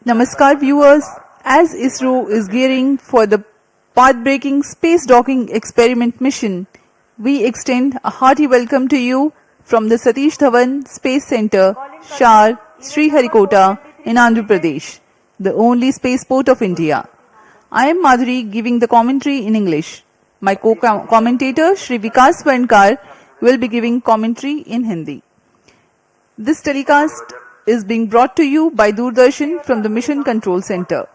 Namaskar viewers, as ISRO is gearing for the path-breaking space docking experiment mission, we extend a hearty welcome to you from the Satish Dhawan Space Center, Shar, Sriharikota in Andhra Pradesh, the only spaceport of India. I am Madhuri giving the commentary in English. My co-commentator Shri Vikas Varnkar will be giving commentary in Hindi. This telecast is being brought to you by Doordarshan from the Mission Control Center.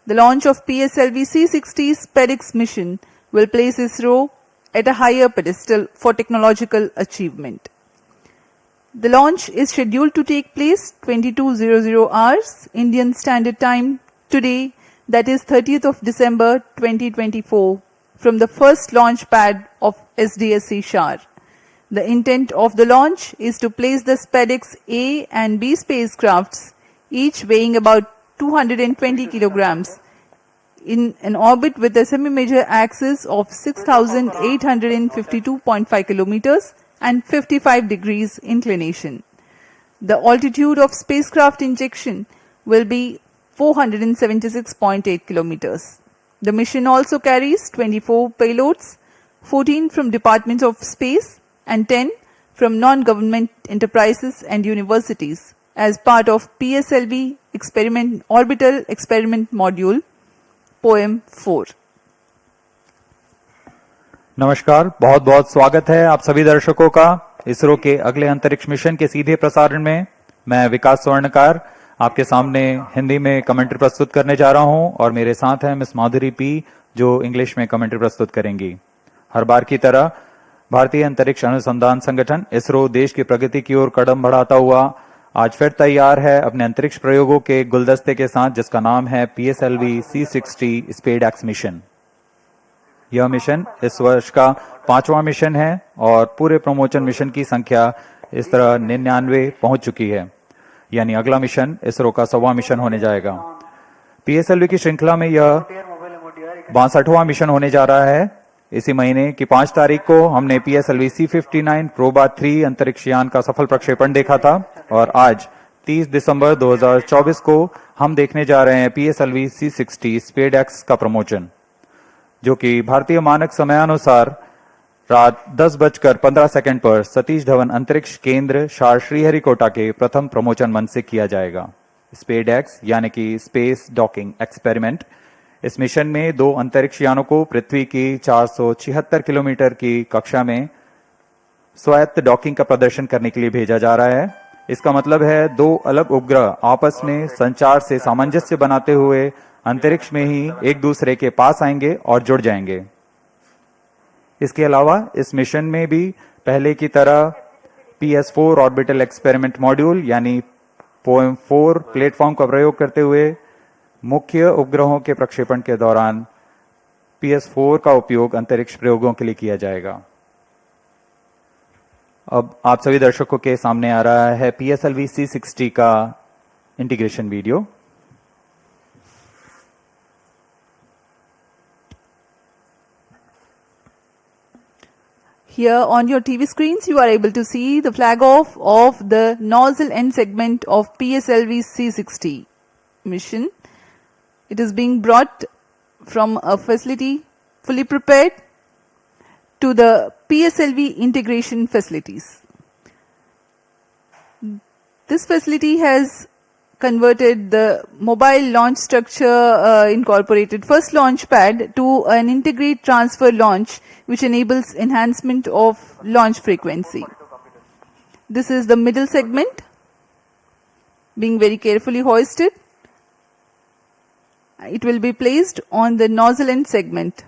The launch of PSLV-C60 SPADEX mission will place ISRO at a higher pedestal for technological achievement. The launch is scheduled to take place 22:00 hours Indian Standard Time today, that is 30th of December 2024, from the first launch pad of SDSC Shar. The intent of the launch is to place the SPADEX A and B spacecrafts, each weighing about 220 kilograms, in an orbit with a semi-major axis of 6,852.5 kilometers and 55 degrees inclination. The altitude of spacecraft injection will be 476.8 kilometers. The mission also carries 24 payloads, 14 from Department of Space and 10 from non-government enterprises and universities as part of PSLV Orbital Experiment Module, Poem 4. नमस्कार, बहुत बहुत स्वागत है आप सभी दर्शकों का इसरो के अगले अंतरिक्ष मिशन के सीधे प्रसारण में। मैं विकास स्वर्णकार आपके सामने हिंदी में कमेंट्री प्रस्तुत करने जा रहा हूं और मेरे साथ हैं मिस माधुरी पी जो इंग्लिश में कमेंट्री प्रस्तुत करेंगी। हर बार की तरह भारतीय अंतरिक्ष अनुसंधान संगठन इसरो देश की प्रगति की ओर कदम बढ़ाता हुआ आज फिर तैयार है अपने अंतरिक्ष प्रयोगों के गुलदस्ते के साथ, जिसका नाम है PSLV-C60 स्पेडएक्स मिशन। यह मिशन इस वर्ष का 5वां मिशन है और पूरे प्रमोशन मिशन की संख्या इस तरह 99 पहुंच चुकी है, यानी अगला मिशन इसरो का 100वां मिशन होने जाएगा। PSLV की श्रृंखला में यह 62वां मिशन होने जा रहा है। इसी महीने की 5 तारीख को हमने PSLV-C59 प्रोबा 3 अंतरिक्ष यान का सफल प्रक्षेपण देखा था और आज 30 दिसंबर 2024 को हम देखने जा रहे हैं PSLV-C60 स्पेडएक्स का प्रमोशन, जो कि भारतीय मानक समयानुसार रात 10:15 पर सतीश धवन अंतरिक्ष केंद्र शार श्रीहरिकोटा के प्रथम प्रमोशन मंच से किया जाएगा। स्पेडएक्स यानी कि स्पेस डॉकिंग एक्सपेरिमेंट, इस मिशन में 2 अंतरिक्ष यानों को पृथ्वी की 476 किलोमीटर की कक्षा में स्वायत्त डॉकिंग का प्रदर्शन करने के लिए भेजा जा रहा है। इसका मतलब है 2 अलग उपग्रह आपस में संचार से सामंजस्य बनाते हुए अंतरिक्ष में ही एक दूसरे के पास आएंगे और जुड़ जाएंगे। इसके अलावा इस मिशन में भी पहले की तरह PS4 ऑर्बिटल एक्सपेरिमेंट मॉड्यूल यानी पोएम 4 प्लेटफॉर्म का प्रयोग करते हुए मुख्य उपग्रहों के प्रक्षेपण के दौरान PS4 का उपयोग अंतरिक्ष प्रयोगों के लिए किया जाएगा। अब आप सभी दर्शकों के सामने आ रहा है PSLV-C60 का integration video. Here on your TV screens, you are able to see the flag off of the nozzle end segment of PSLV-C60 mission. It is being brought from a facility fully prepared to the PSLV integration facilities. This facility has converted the mobile launch structure incorporated first launch pad to an integrate transfer launch, which enables enhancement of launch frequency. This is the middle segment being very carefully hoisted. It will be placed on the nozzle end segment.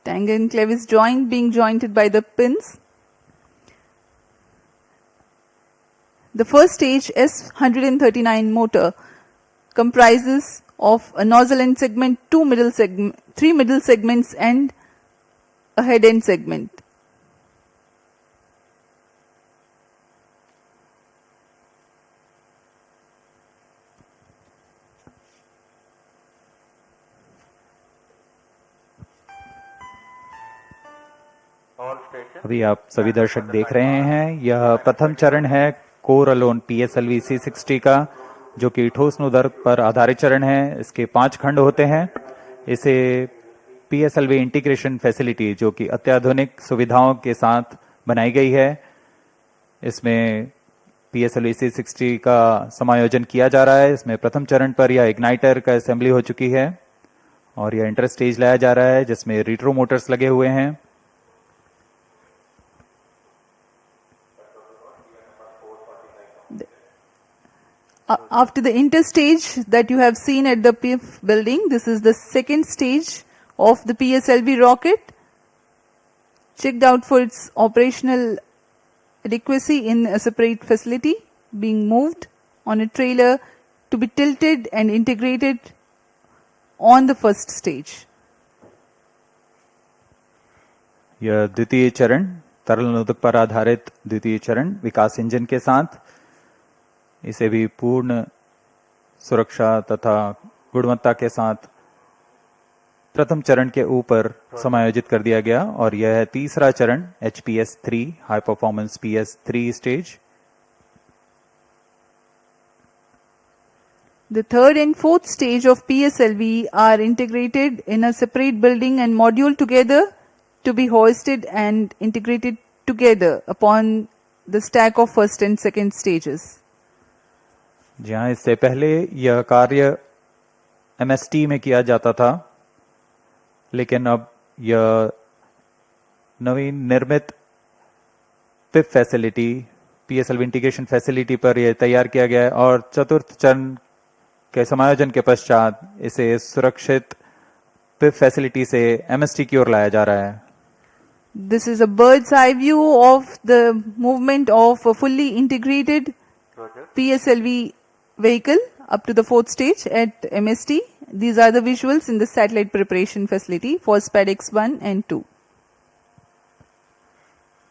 Tang and clevis joint being jointed by the pins. The first stage S139 motor comprises of a nozzle end segment, 3 middle segments and a head end segment. अभी आप सभी दर्शक देख रहे हैं, यह प्रथम चरण है कोर अलोन PSLV-C60 का, जो कि ठोस नोदक पर आधारित चरण है। इसके 5 खंड होते हैं। इसे PSLV इंटीग्रेशन फैसिलिटी, जो कि अत्याधुनिक सुविधाओं के साथ बनाई गई है, इसमें PSLV-C60 का समायोजन किया जा रहा है। इसमें प्रथम चरण पर यह इग्नाइटर का असेंबली हो चुकी है और यह इंटर स्टेज लाया जा रहा है, जिसमें रिट्रो मोटर्स लगे हुए हैं। After the interstage that you have seen at the PF building, this is the second stage of the PSLV rocket, checked out for its operational adequacy in a separate facility, being moved on a trailer to be tilted and integrated on the first stage. यह द्वितीय चरण, तरल नोदक पर आधारित द्वितीय चरण विकास engine के साथ, इसे भी पूर्ण सुरक्षा तथा गुणवत्ता के साथ प्रथम चरण के ऊपर समायोजित कर दिया गया। और यह है तीसरा चरण HPS-3 high performance PS3 stage. The third and fourth stage of PSLV are integrated in a separate building and module together to be hoisted and integrated together upon the stack of first and second stages. जहां इससे पहले यह कार्य MST में किया जाता था, लेकिन अब यह नवीन निर्मित पिप फैसिलिटी, PSLV इंटीग्रेशन फैसिलिटी पर यह तैयार किया गया है और चतुर्थ चरण के समायोजन के पश्चात इसे सुरक्षित पिप फैसिलिटी से MST की ओर लाया जा रहा है। This is a bird's eye view of the movement of a fully integrated PSLV vehicle up to the fourth stage at MST. These are the visuals in the satellite preparation facility for SPADEX 1 and 2.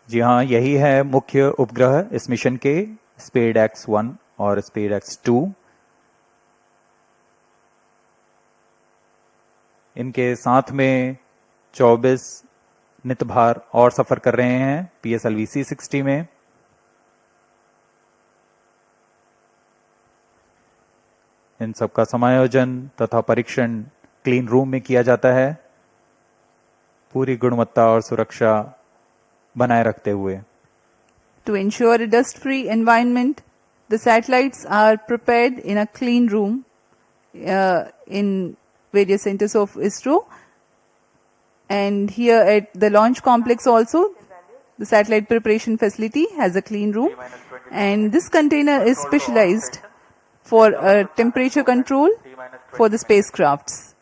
जी हाँ, यही है मुख्य उपग्रह इस mission के, SPADEX 1 और SPADEX 2। इनके साथ में 24 नितभार और सफर कर रहे हैं PSLV-C60 में। इन सबका समायोजन तथा परीक्षण क्लीन रूम में किया जाता है, पूरी गुणवत्ता और सुरक्षा बनाए रखते हुए। To ensure a dust-free environment, the satellites are prepared in a clean room in various centers of ISRO. And here at the launch complex also, the satellite preparation facility has a clean room. And this container is specialized for temperature control for the spacecrafts.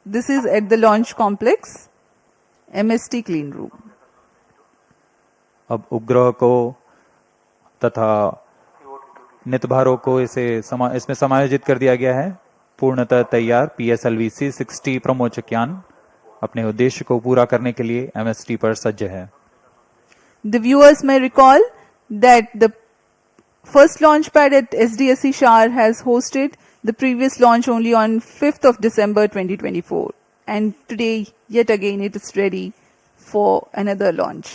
This is at the launch complex, MST clean room. अब उपग्रह को तथा नितभारों को इसमें समायोजित कर दिया गया है। पूर्णतः तैयार PSLV-C60 प्रमोचक यान अपने उद्देश्य को पूरा करने के लिए MST पर सज्ज है। The viewers may recall that the first launch pad at SDSC Shar has hosted the previous launch only on 5th of December 2024, and today yet again it is ready for another launch.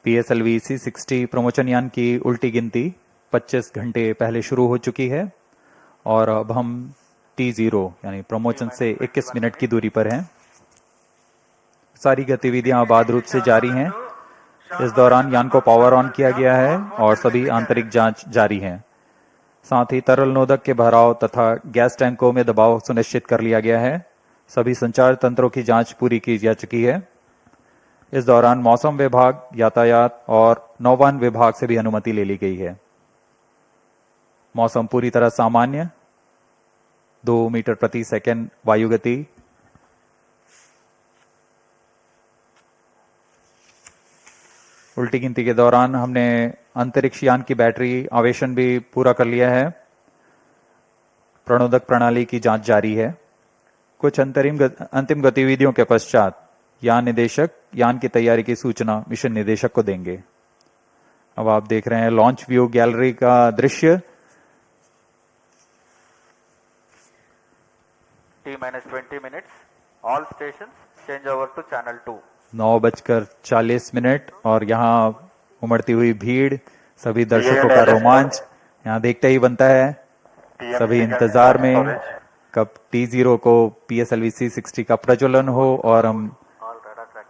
PSLV-C60 प्रमोचन यान की उल्टी गिनती 25 घंटे पहले शुरू हो चुकी है और अब हम T0 यानी प्रमोचन से 21 मिनट की दूरी पर हैं। सारी गतिविधियां आबाद रूप से जारी हैं। इस दौरान यान को पावर ऑन किया गया है और सभी आंतरिक जांच जारी है। साथ ही तरल नोदक के भराव तथा गैस टैंकों में दबाव सुनिश्चित कर लिया गया है। सभी संचार तंत्रों की जांच पूरी की जा चुकी है। इस दौरान मौसम विभाग, यातायात और नौवहन विभाग से भी अनुमति ले ली गई है। मौसम पूरी तरह सामान्य, 2 मीटर प्रति सेकंड वायु गति। उल्टी गिनती के दौरान हमने अंतरिक्ष यान की बैटरी आवेशन भी पूरा कर लिया है। प्रणोदक प्रणाली की जांच जारी है। कुछ अंतिम गतिविधियों के पश्चात यान निदेशक यान की तैयारी की सूचना मिशन निदेशक को देंगे। अब आप देख रहे हैं लॉन्च व्यू गैलरी का दृश्य। T-20 minutes. All stations change over to channel 2. 9:40 और यहाँ उमड़ती हुई भीड़, सभी दर्शकों का रोमांच यहाँ देखते ही बनता है। सभी इंतजार में कब T0 को PSLV-C60 का प्रज्वलन हो और हम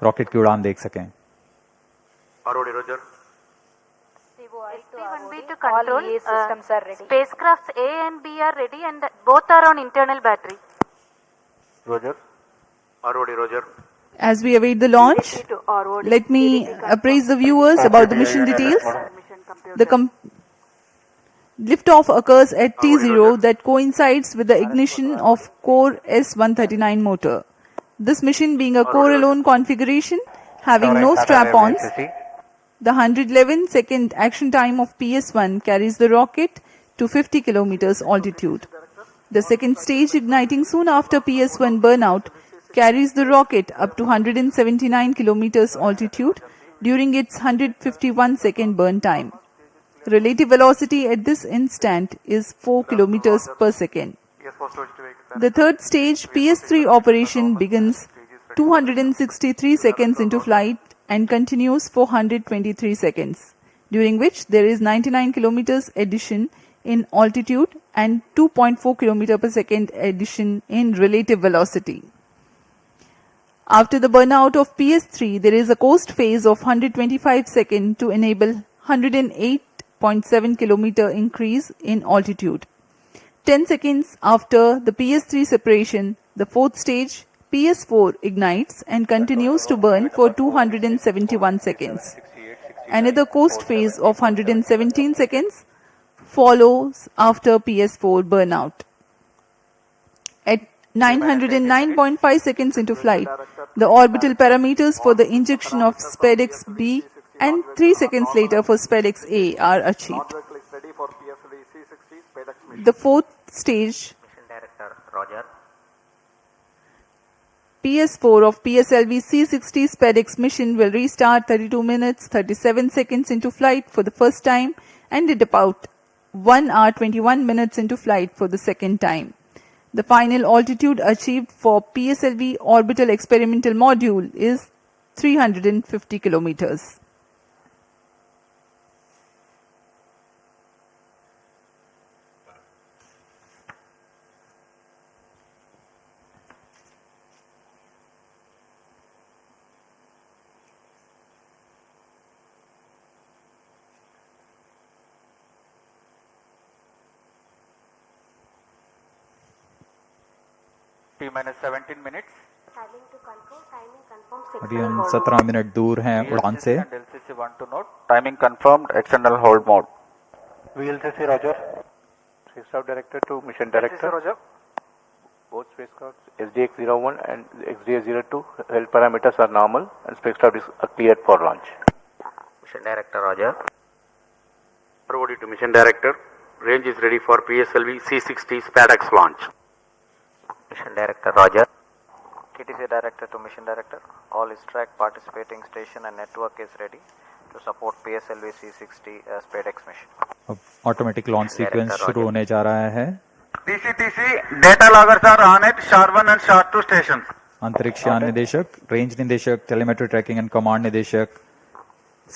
रॉकेट की उड़ान देख सकें। ROD, Roger. SPADEX to control. Systems are ready. Spacecrafts A and B are ready and both are on internal battery. Roger. ROD, Roger. As we await the launch, let me appraise the viewers about the mission details. The liftoff occurs at T0 that coincides with the ignition of core S139 motor. This mission being a core-alone configuration having no strap-ons, the 111-second action time of PS1 carries the rocket to 50 kilometers altitude. The second stage, igniting soon after PS1 burnout, carries the rocket up to 179 kilometers altitude during its 151-second burn time. Relative velocity at this instant is 4 kilometers per second. The third stage, PS3 operation, begins 263 seconds into flight and continues for 123 seconds, during which there is 99 kilometers addition in altitude and 2.4 km per second addition in relative velocity. After the burnout of PS3, there is a coast phase of 125 seconds to enable 108.7 km increase in altitude. 10 seconds after the PS3 separation, the fourth stage, PS4, ignites and continues to burn for 271 seconds. Another coast phase of 117 seconds follows after PS4 burnout. At 909.5 seconds into flight, the orbital parameters for the injection of SPADEX B and 3 seconds later for SPADEX A are achieved. The fourth stage, Mission Director, Roger. PS4 of PSLV-C60 SPADEX mission will restart 32 minutes 37 seconds into flight for the first time and at about 1 hour 21 minutes into flight for the second time. The final altitude achieved for PSLV orbital experimental module is 350 kilometers. T-17 minutes. अभी हम 17 minute दूर हैं उड़ान से। And LCC want to note. Timing confirmed. External hold mode. VLCC, Roger. Spacecraft Director to Mission Director. Roger. Both spacecrafts SDX-01 and XDX-02 health parameters are normal and spacecraft is cleared for launch. Mission Director, Roger. ROD to Mission Director. Range is ready for PSLV-C60 SPADEX launch. Mission Director, Roger. TTC Director to Mission Director. All ISTRAC participating station and network is ready to support PSLV-C60 SPADEX mission. अब automatic launch sequence शुरू होने जा रहा है। TC, data loggers are on at SHAR-1 and SHAR-2 stations. अंतरिक्ष यान निदेशक, range निदेशक, टेलीमेट्री ट्रैकिंग एंड कमांड निदेशक,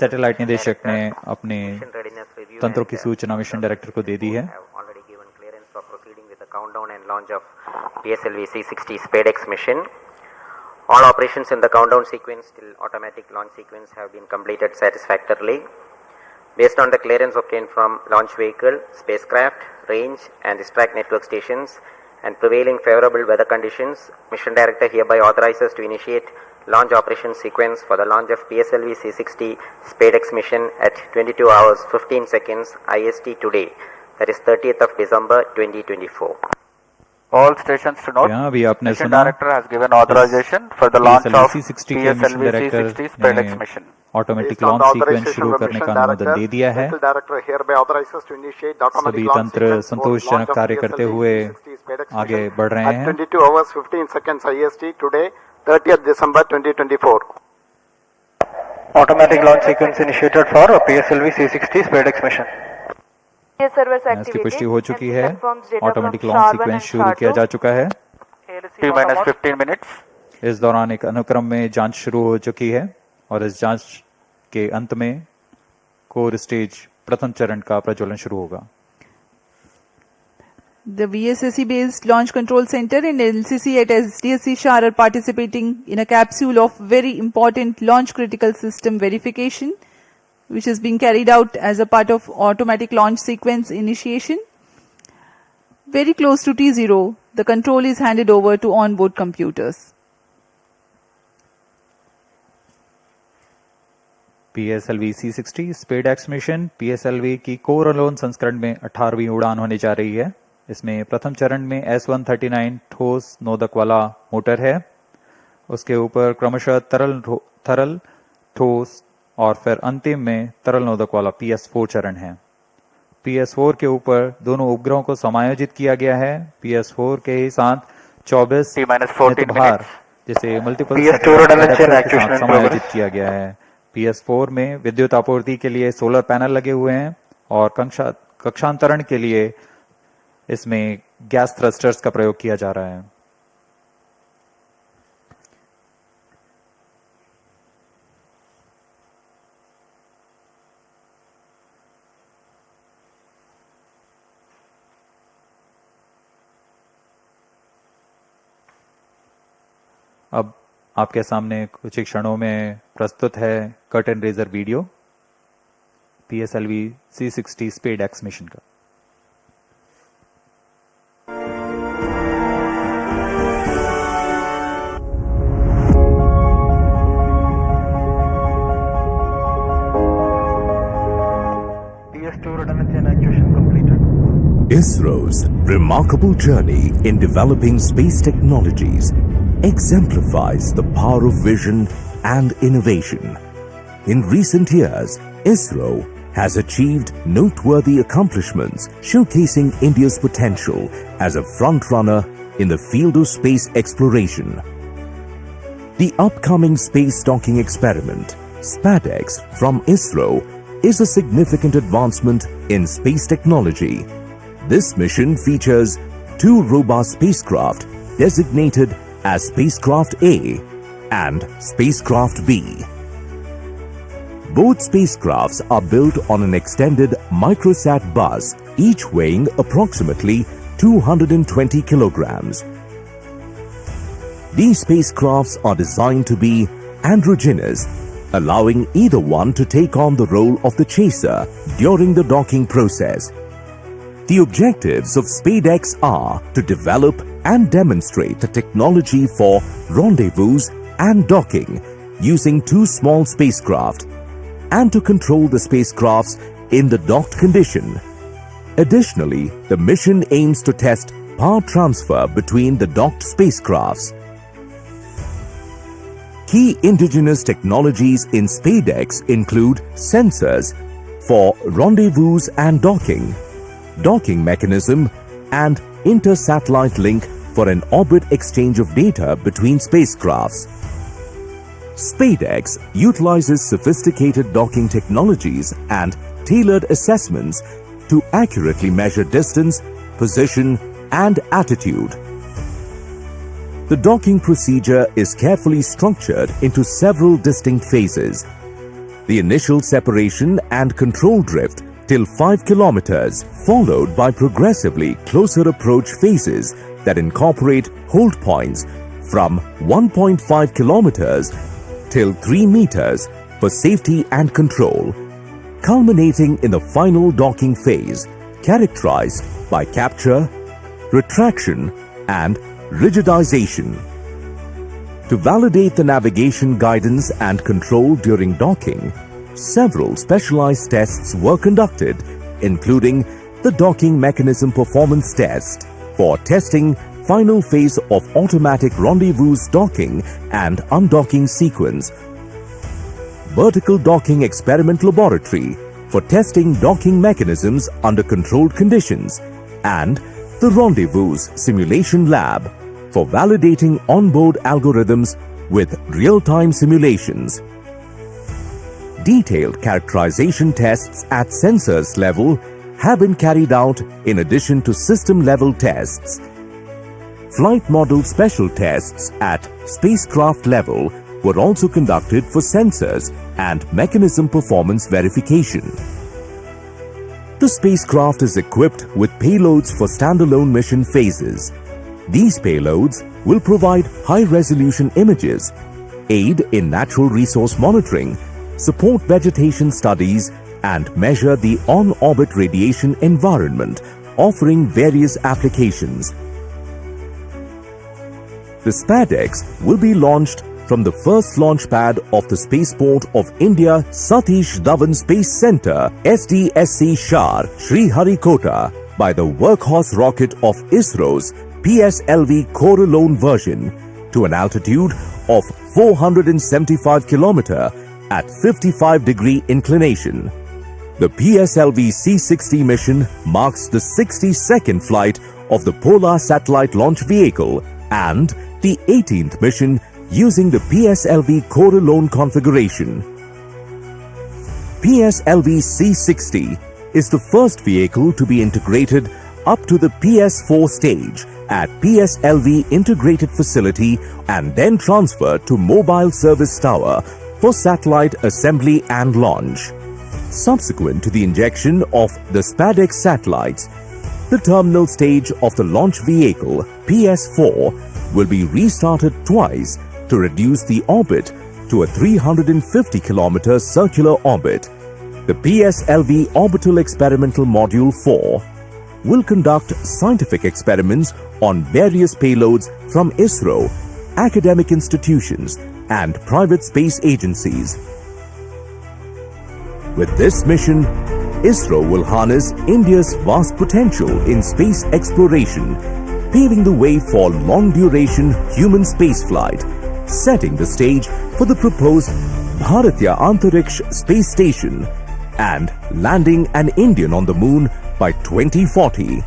सैटेलाइट निदेशक ने अपने तंत्रों की सूचना मिशन डायरेक्टर को दे दी है। Countdown and launch of PSLV-C60 SPADEX mission. All operations in the countdown sequence till automatic launch sequence have been completed satisfactorily. Based on the clearance obtained from launch vehicle, spacecraft, range and ISTRAC network stations and prevailing favorable weather conditions, Mission Director hereby authorizes to initiate launch operation sequence for the launch of PSLV-C60 SPADEX mission at 22 hours 15 seconds IST today, that is 30th of December 2024. All stations to note. यहाँ भी आपने Mission सुना Director has given authorization for the launch of PSLV-C60 के mission director PSLV-C60 SPADEX ने mission. Automatic launch sequence शुरू करने का अनुमोदन दे दिया है। सभी तंत्र संतोषजनक कार्य करते हुए आगे बढ़ रहे हैं। 22 hours 15 seconds IST today, 30th December 2024. Automatic launch sequence initiated for PSLV-C60 SPADEX mission. इसकी पुष्टि हो चुकी है। ऑटोमेटिक लॉन्च सीक्वेंस शुरू किया जा चुका है। T minus 15 minutes. इस दौरान एक अनुक्रम में जांच शुरू हो चुकी है और इस जांच के अंत में कोर स्टेज प्रथम चरण का प्रज्वलन शुरू होगा. The VSSC based Launch Control Center and LCC at SDSC Shar are participating in a capsule of very important launch critical system verification, which is being carried out as a part of automatic launch sequence initiation. Very close to T0, the control is handed over to onboard computers. PSLV-C60 SPADEX mission PSLV की core alone संस्करण में 18वीं उड़ान होने जा रही है. इसमें प्रथम चरण में S139 ठोस नोदक वाला मोटर है. उसके ऊपर क्रमशः तरल ठोस और फिर अंतिम में तरल नोदक वाला PS4 चरण है. PS4 के ऊपर दोनों उपग्रहों को समायोजित किया गया है. PS4 के साथ 24 भार जिसे मल्टीपल समायोजित किया गया है. PS4 में विद्युत आपूर्ति के लिए सोलर पैनल लगे हुए हैं और कक्षांतरण के लिए इसमें गैस थ्रस्टर्स का प्रयोग किया जा रहा है. अब आपके सामने कुछ ही क्षणों में प्रस्तुत है curtain raiser video PSLV-C60 SPADEX mission का. ISRO's remarkable journey in developing space technologies exemplifies the power of vision and innovation. In recent years, ISRO has achieved noteworthy accomplishments showcasing India's potential as a front-runner in the field of space exploration. The upcoming space docking experiment, SPADEX from ISRO, is a significant advancement in space technology. This mission features two robust spacecraft designated as Spacecraft A and Spacecraft B. Both spacecrafts are built on an extended microsat bus, each weighing approximately 220 kilograms. These spacecrafts are designed to be androgynous, allowing either one to take on the role of the chaser during the docking process. The objectives of SPADEX are to develop and demonstrate the technology for rendezvous and docking using two small spacecraft and to control the spacecrafts in the docked condition. Additionally, the mission aims to test power transfer between the docked spacecrafts. Key indigenous technologies in SPADEX include sensors for rendezvous and docking mechanism, and inter-satellite link for an orbit exchange of data between spacecrafts. SPADEX utilizes sophisticated docking technologies and tailored assessments to accurately measure distance, position, and attitude. The docking procedure is carefully structured into several distinct phases. The initial separation and control drift till 5 kilometers, followed by progressively closer approach phases that incorporate hold points from 1.5 kilometers till 3 meters for safety and control, culminating in the final docking phase characterized by capture, retraction, and rigidization. To validate the navigation guidance and control during docking, several specialized tests were conducted, including the docking mechanism performance test for testing final phase of automatic rendezvous docking and undocking sequence, vertical docking experiment laboratory for testing docking mechanisms under controlled conditions, and the rendezvous simulation lab for validating onboard algorithms with real-time simulations. Detailed characterization tests at sensors level have been carried out in addition to system level tests. Flight model special tests at spacecraft level were also conducted for sensors and mechanism performance verification. The spacecraft is equipped with payloads for standalone mission phases. These payloads will provide high-resolution images, aid in natural resource monitoring, support vegetation studies, and measure the on-orbit radiation environment, offering various applications. The SPADEX will be launched from the first launch pad of the Spaceport of India Satish Dhawan Space Centre SDSC Shar Sriharikota by the workhorse rocket of ISRO's PSLV Coralone version to an altitude of 475 km at 55-degree inclination. The PSLV-C60 mission marks the 62nd flight of the Polar Satellite Launch Vehicle and the 18th mission using the PSLV Coralone configuration. PSLV-C60 is the first vehicle to be integrated up to the PS4 stage at PSLV Integrated Facility and then transferred to Mobile Service Tower for satellite assembly and launch. Subsequent to the injection of the SPADEX satellites, the terminal stage of the launch vehicle, PS4, will be restarted twice to reduce the orbit to a 350 km circular orbit. The PSLV Orbital Experimental Module 4 will conduct scientific experiments on various payloads from ISRO, academic institutions, and private space agencies. With this mission, ISRO will harness India's vast potential in space exploration, paving the way for long-duration human spaceflight, setting the stage for the proposed Bharatiya Antariksh Space Station and landing an Indian on the moon by 2040.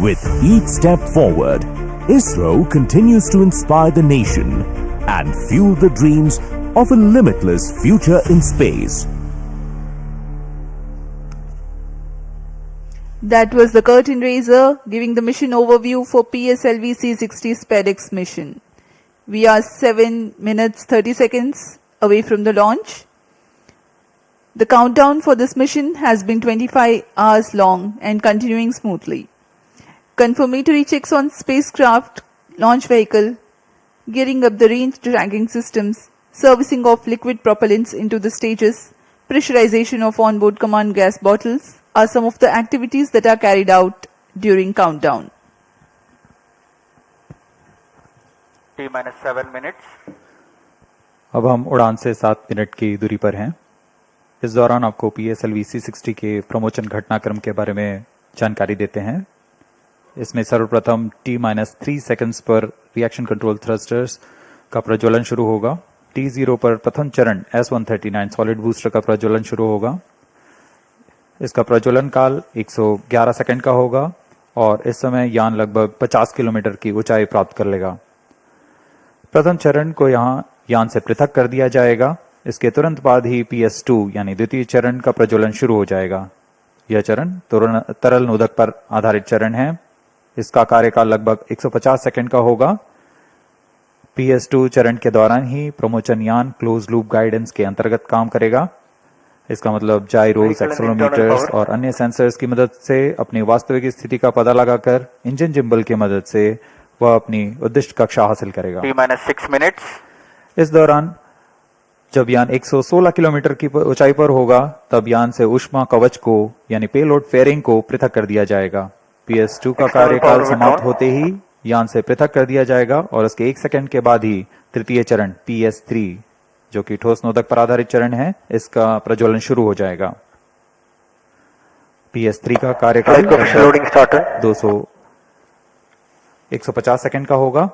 With each step forward, ISRO continues to inspire the nation and fuel the dreams of a limitless future in space. That was the curtain raiser giving the mission overview for PSLV-C60 SPADEX mission. We are 7 minutes 30 seconds away from the launch. The countdown for this mission has been 25 hours long and continuing smoothly. Confirmatory checks on spacecraft, launch vehicle, gearing up the range tracking systems, servicing of liquid propellants into the stages, pressurization of onboard command gas bottles are some of the activities that are carried out during countdown. T-minus 7 minutes. अब हम उड़ान से 7 minute की दूरी पर हैं। इस दौरान आपको PSLV-C60 के प्रमोशन घटनाक्रम के बारे में जानकारी देते हैं। इसमें सर्वप्रथम T-3 सेकंड्स पर रिएक्शन कंट्रोल थ्रस्टर्स का प्रज्वलन शुरू होगा। T0 पर प्रथम चरण S139 सॉलिड बूस्टर का प्रज्वलन शुरू होगा। इसका प्रज्वलन काल 111 सेकंड का होगा और इस समय यान लगभग 50 किलोमीटर की ऊंचाई प्राप्त कर लेगा। प्रथम चरण को यहां यान से पृथक कर दिया जाएगा। इसके तुरंत बाद ही PS2 यानी द्वितीय चरण का प्रज्वलन शुरू हो जाएगा। यह चरण तरल नोदक पर आधारित चरण है। इसका कार्यकाल लगभग 150 सेकंड का होगा। PS2 चरण के दौरान ही प्रमोशन यान क्लोज लूप गाइडेंस के अंतर्गत काम करेगा। इसका मतलब जाइरोस, एक्सेलेरोमीटर्स और अन्य सेंसर्स की मदद से अपनी वास्तविक स्थिति का पता लगाकर इंजन जिम्बल की मदद से वह अपनी उद्दिष्ट कक्षा हासिल करेगा। T-6 minutes. इस दौरान जब यान 116 किलोमीटर की ऊंचाई पर होगा तब यान से ऊष्मा कवच को यानी पेलोड फेयरिंग को पृथक कर दिया जाएगा। PS2 का कार्यकाल समाप्त होते ही यान से पृथक कर दिया जाएगा और उसके 1 सेकंड के बाद ही तृतीय चरण PS3 जो कि ठोस नोदक पर आधारित चरण है, इसका प्रज्वलन शुरू हो जाएगा। PS3 का कार्यकाल 150 सेकंड का होगा।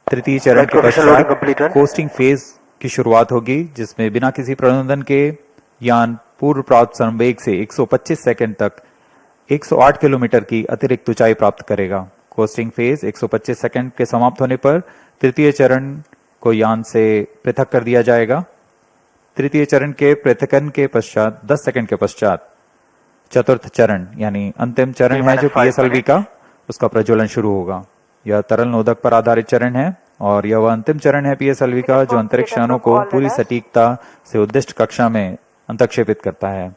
तृतीय चरण के पश्चात कोस्टिंग फेज की शुरुआत होगी, जिसमें बिना किसी प्रबंधन के यान पूर्व प्राप्त संवेग से 125 सेकंड तक 108 किलोमीटर की अतिरिक्त ऊंचाई प्राप्त करेगा। कोस्टिंग फेज 125 सेकंड के समाप्त होने पर तृतीय चरण को यान से पृथक कर दिया जाएगा। तृतीय चरण के पृथकन के पश्चात 10 सेकंड के पश्चात चतुर्थ चरण यानी अंतिम चरण है जो PSLV का, उसका प्रज्वलन शुरू होगा। यह तरल नोदक पर आधारित चरण है और यह वह अंतिम चरण है PSLV का जो अंतरिक्ष यानों को पूरी सटीकता से उद्दिष्ट कक्षा में अंतक्षेपित करता है।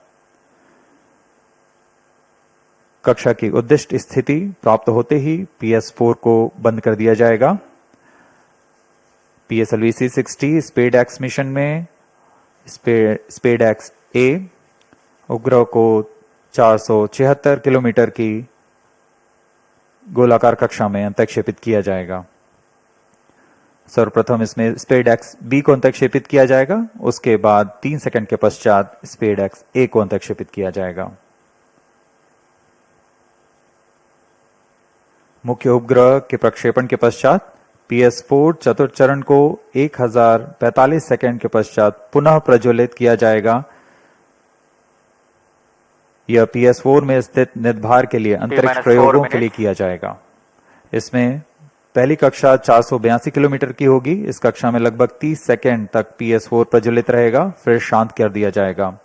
कक्षा की उद्दिष्ट स्थिति प्राप्त होते ही PS4 को बंद कर दिया जाएगा। PSLV-C60 SPADEX मिशन में SPADEX A उपग्रह को 476 किलोमीटर की गोलाकार कक्षा में अंतक्षेपित किया जाएगा। सर्वप्रथम इसमें SPADEX B को अंतक्षेपित किया जाएगा, उसके बाद 3 सेकंड के पश्चात SPADEX A को अंतक्षेपित किया जाएगा। मुख्य उपग्रह के प्रक्षेपण के पश्चात PS4 चतुर्थ चरण को 1045 सेकंड के पश्चात पुनः प्रज्वलित किया जाएगा। यह PS4 में स्थित निदभार के लिए अंतरिक्ष प्रयोगों के लिए किया जाएगा। इसमें पहली कक्षा 482 किलोमीटर की होगी। इस कक्षा में लगभग 30 सेकंड तक PS4 प्रज्वलित रहेगा, फिर शांत कर दिया जाएगा।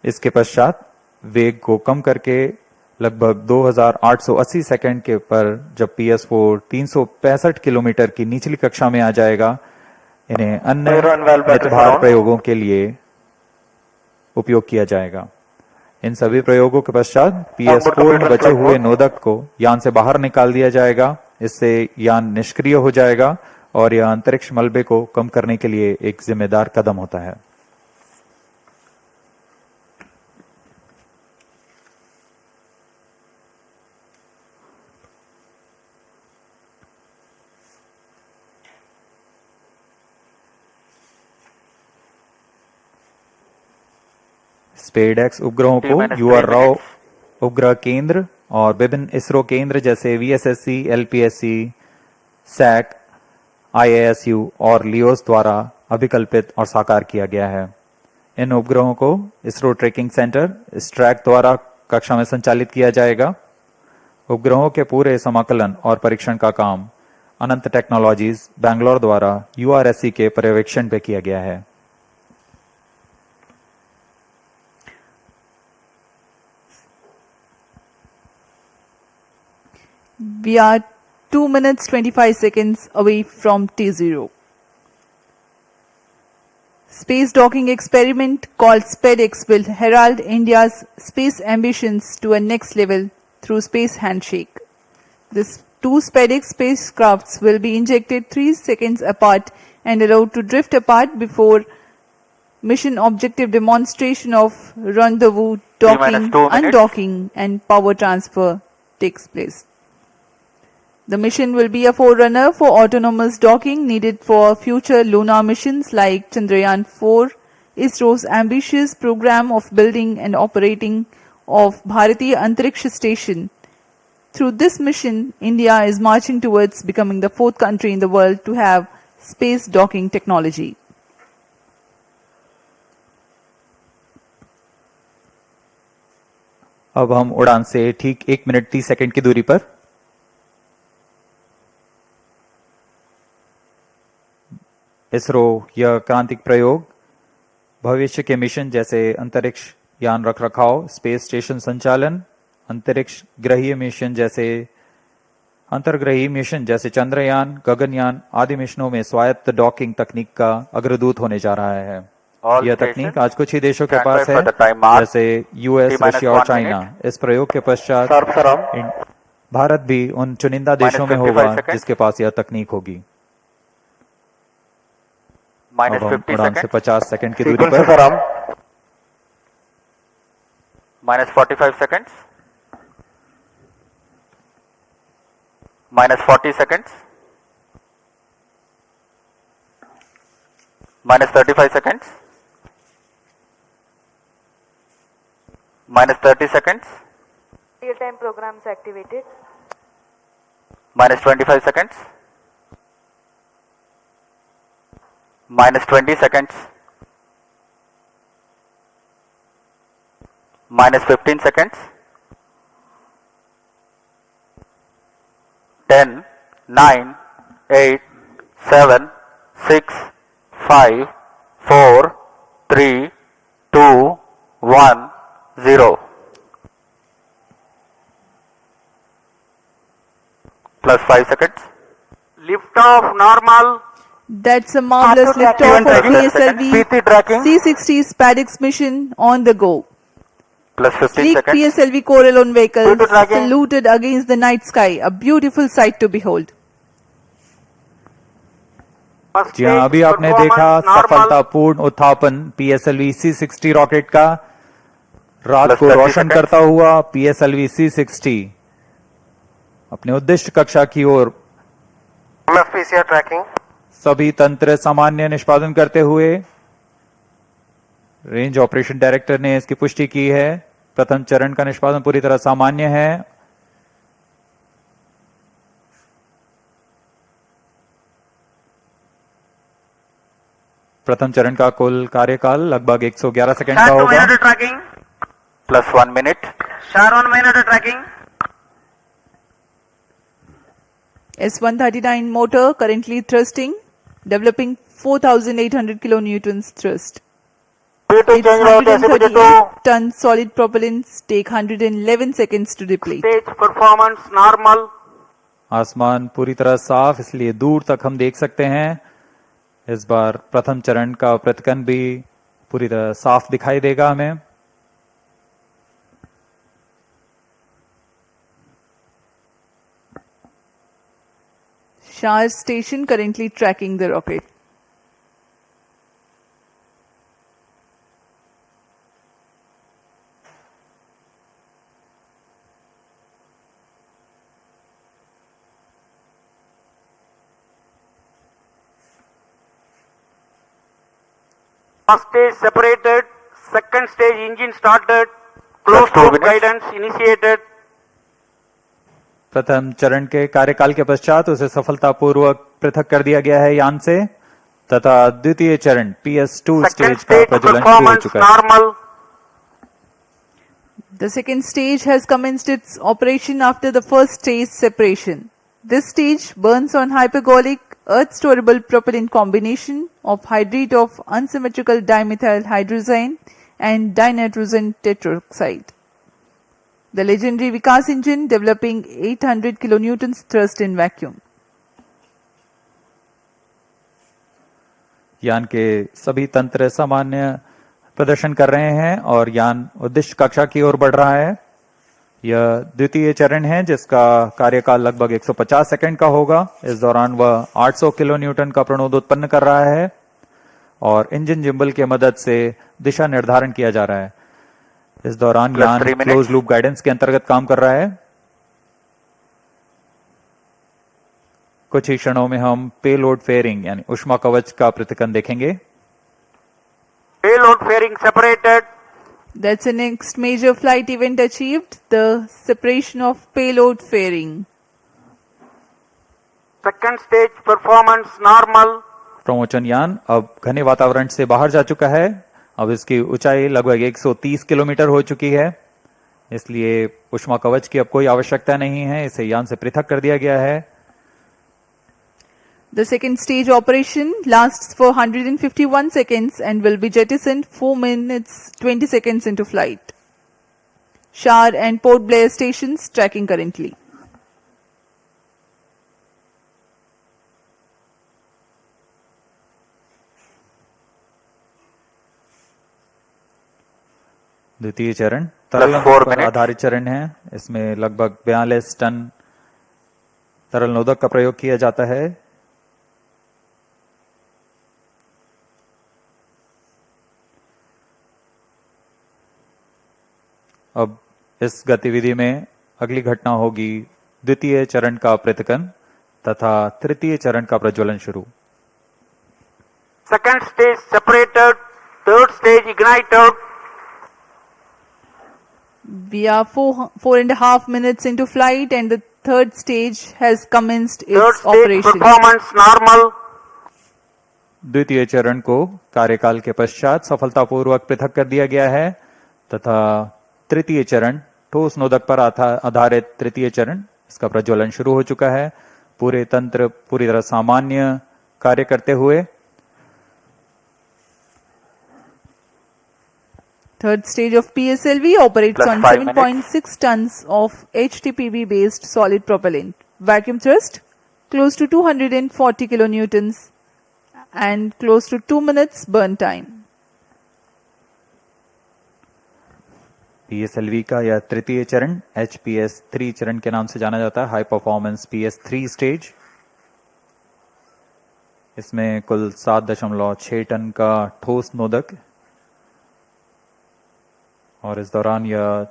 इसके पश्चात वेग को कम करके लगभग 2880 सेकंड के पर जब PS4 365 किलोमीटर की निचली कक्षा में आ जाएगा, इन्हें अन्य निदभार प्रयोगों के लिए उपयोग किया जाएगा। इन सभी प्रयोगों के पश्चात PS4 में बचे हुए नोदक को यान से बाहर निकाल दिया जाएगा। इससे यान निष्क्रिय हो जाएगा और यह अंतरिक्ष मलबे को कम करने के लिए एक जिम्मेदार कदम होता है। SPADEX उपग्रहों को UR राव उपग्रह केंद्र और विभिन्न इसरो केंद्र जैसे VSSC, LPSC, SAC, IASU और लियोस द्वारा अभिकल्पित और साकार किया गया है। इन उपग्रहों को इसरो ट्रैकिंग सेंटर स्ट्रैक द्वारा कक्षा में संचालित किया जाएगा। उपग्रहों के पूरे समाकलन और परीक्षण का काम अनंत टेक्नोलॉजीज बैंगलोर द्वारा URSC के पर्यवेक्षण पे किया गया है। We are 2 minutes 25 seconds away from T0. Space docking experiment called SPADEX will herald India's space ambitions to a next level through space handshake. These two SPADEX spacecrafts will be injected 3 seconds apart and allowed to drift apart before mission objective demonstration of rendezvous, docking, undocking and power transfer takes place. The mission will be a forerunner for autonomous docking needed for future lunar missions like Chandrayaan-4, ISRO's ambitious program of building and operating of Bharatiya Antariksha Station. Through this mission, India is marching towards becoming the 4th country in the world to have space docking technology. अब हम उड़ान से ठीक 1 minute 30 second की दूरी पर इसरो यह क्रांतिक प्रयोग भविष्य के मिशन जैसे अंतरिक्ष यान रखरखाव, स्पेस स्टेशन संचालन, अंतरिक्ष ग्रहीय मिशन जैसे अंतर्ग्रही मिशन जैसे चंद्रयान, गगनयान आदि मिशनों में स्वायत्त डॉकिंग तकनीक का अग्रदूत होने जा रहा है। यह तकनीक आज कुछ ही देशों के पास है जैसे US, रशिया और चाइना। इस प्रयोग के पश्चात भारत भी उन चुनिंदा देशों में होगा जिसके पास यह तकनीक होगी। अब हम उड़ान से 50 सेकंड की दूरी पर -45 seconds, -40 seconds, -35 seconds, -30 seconds, Real-time programs activated. -25 seconds, -20 seconds, -15 seconds, 10, 9, 8, 7, 6, 5, 4, 3, 2, 1, 0. Plus 5 seconds. Lift off normal. That's a marvelous Auto liftoff of tracking. PSLV tracking. C60 SPADEX mission on the go. Plus 15 Sleek seconds. PSLV core-alone vehicle Auto tracking. saluted against the night sky, a beautiful sight to behold. First जी हाँ, stage अभी आपने देखा performance normal. सफलतापूर्ण उत्थापन PSLV C60 rocket का रात Plus को 30 रोशन seconds. करता हुआ PSLV C60 अपने उद्दिष्ट कक्षा की ओर MFPCR tracking. सभी तंत्र सामान्य निष्पादन करते हुए रेंज ऑपरेशन डायरेक्टर ने इसकी पुष्टि की है। प्रथम चरण का निष्पादन पूरी तरह सामान्य है। प्रथम चरण का कुल कार्यकाल लगभग 111 सेकंड का होगा। tracking. Plus 1 minute. Sharon minute tracking. S139 motor currently thrusting, developing 4,800 kilonewtons thrust. Its 138-ton solid propellants take 111 seconds to deplete. Stage performance normal. आसमान पूरी तरह साफ, इसलिए दूर तक हम देख सकते हैं। इस बार प्रथम चरण का प्रतिकन भी पूरी तरह साफ दिखाई देगा हमें। Shah station currently tracking the rocket. First stage separated. Second stage engine started. Closed Plus 2 loop minutes. guidance initiated. प्रथम चरण के कार्यकाल के पश्चात उसे सफलतापूर्वक पृथक कर दिया गया है यान से तथा द्वितीय चरण PS2 Second स्टेज का stage प्रज्वलन शुरू हो performance चुका है। normal. The second stage has commenced its operation after the first stage separation. This stage burns on hypergolic earth-storable propellant combination of hydrate of unsymmetrical dimethyl hydrazine and dinitrogen tetroxide. The legendary Vikas engine developing 800 kilonewtons thrust in vacuum. यान के सभी तंत्र सामान्य प्रदर्शन कर रहे हैं और यान उद्दिष्ट कक्षा की ओर बढ़ रहा है। यह द्वितीय चरण है जिसका कार्यकाल लगभग 150 सेकंड का होगा। इस दौरान वह 800 किलो न्यूटन का प्रणोद उत्पन्न कर रहा है और इंजन जिम्बल की मदद से दिशा निर्धारण किया जा रहा है। इस दौरान यान क्लोज लूप गाइडेंस के अंतर्गत काम कर रहा है। कुछ ही क्षणों में हम पेलोड फेयरिंग यानी ऊष्मा कवच का प्रतिकन देखेंगे। Payload fairing separated. That's the next major flight event achieved, the separation of payload fairing. Second stage performance normal. प्रमोचन यान अब घने वातावरण से बाहर जा चुका है। अब इसकी ऊंचाई लगभग 130 किलोमीटर हो चुकी है, इसलिए ऊष्मा कवच की अब कोई आवश्यकता नहीं है। इसे यान से पृथक कर दिया गया है। The second stage operation lasts for 151 seconds and will be jettisoned 4 minutes 20 seconds into flight. Shar and Port Blair stations tracking currently. द्वितीय चरण तरल पर आधारित चरण है। इसमें लगभग 42 टन तरल नोदक का प्रयोग किया जाता है। अब इस गतिविधि में अगली घटना होगी द्वितीय चरण का प्रतिकन तथा तृतीय चरण का प्रज्वलन शुरू। Second stage separated. Third stage ignited. We are 4.5 minutes into flight and the third stage has commenced Third its stage operation. performance normal. द्वितीय चरण को कार्यकाल के पश्चात सफलतापूर्वक पृथक कर दिया गया है तथा तृतीय चरण ठोस नोदक पर आधारित तृतीय चरण इसका प्रज्वलन शुरू हो चुका है। पूरे तंत्र पूरी तरह सामान्य कार्य करते हुए Third stage of PSLV operates Plus on 5 minutes. 7.6 tons of HTPB based solid propellant. Vacuum thrust close to 240 kilonewtons and close to 2 minutes burn time. PSLV का यह तृतीय चरण HPS 3 चरण के नाम से जाना जाता है, हाई परफॉर्मेंस PS3 स्टेज। इसमें कुल 7.6 टन का ठोस नोदक और इस दौरान यह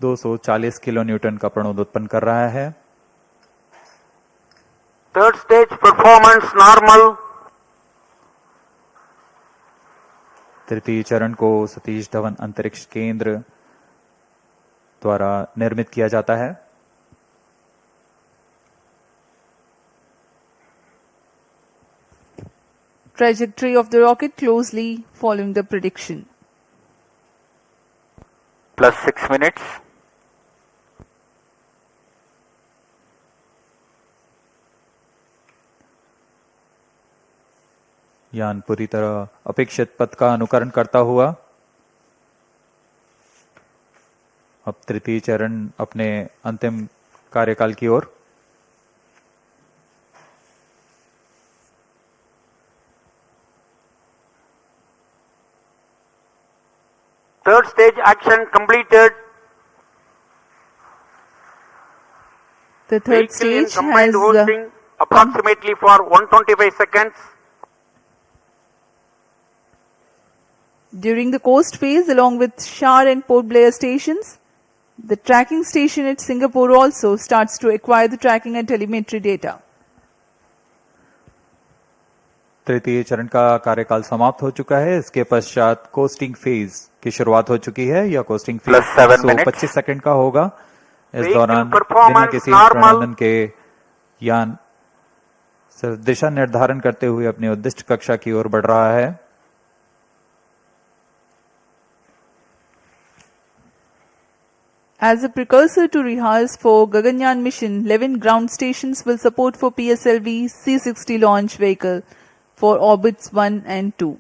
240 किलो न्यूटन का प्रणोद उत्पन्न कर रहा है। Third stage performance normal. तृतीय चरण को सतीश धवन अंतरिक्ष केंद्र द्वारा निर्मित किया जाता है। Trajectory of the rocket closely following the prediction. Plus 6 minutes. यान पूरी तरह अपेक्षित पथ का अनुकरण करता हुआ अब तृतीय चरण अपने अंतिम कार्यकाल की ओर। Third stage action completed. The third Vehicle in stage combined has hosting approximately for 125 seconds. during the coast phase along with Shar and Port Blair stations. The tracking station at Singapore also starts to acquire the tracking and telemetry data. तृतीय चरण का कार्यकाल समाप्त हो चुका है। इसके पश्चात कोस्टिंग फेज की शुरुआत हो चुकी है। यह costing phase Plus 7 minutes. 125 second का होगा। इस Vehicle दौरान performance बिना किसी normal. प्रबंधन के यान सिर्फ दिशा निर्धारण करते हुए अपनी उद्दिष्ट कक्षा की ओर बढ़ रहा है। As a precursor to rehearse for Gaganyaan mission, 11 ground stations will support for PSLV-C60 launch vehicle for orbits 1 and 2.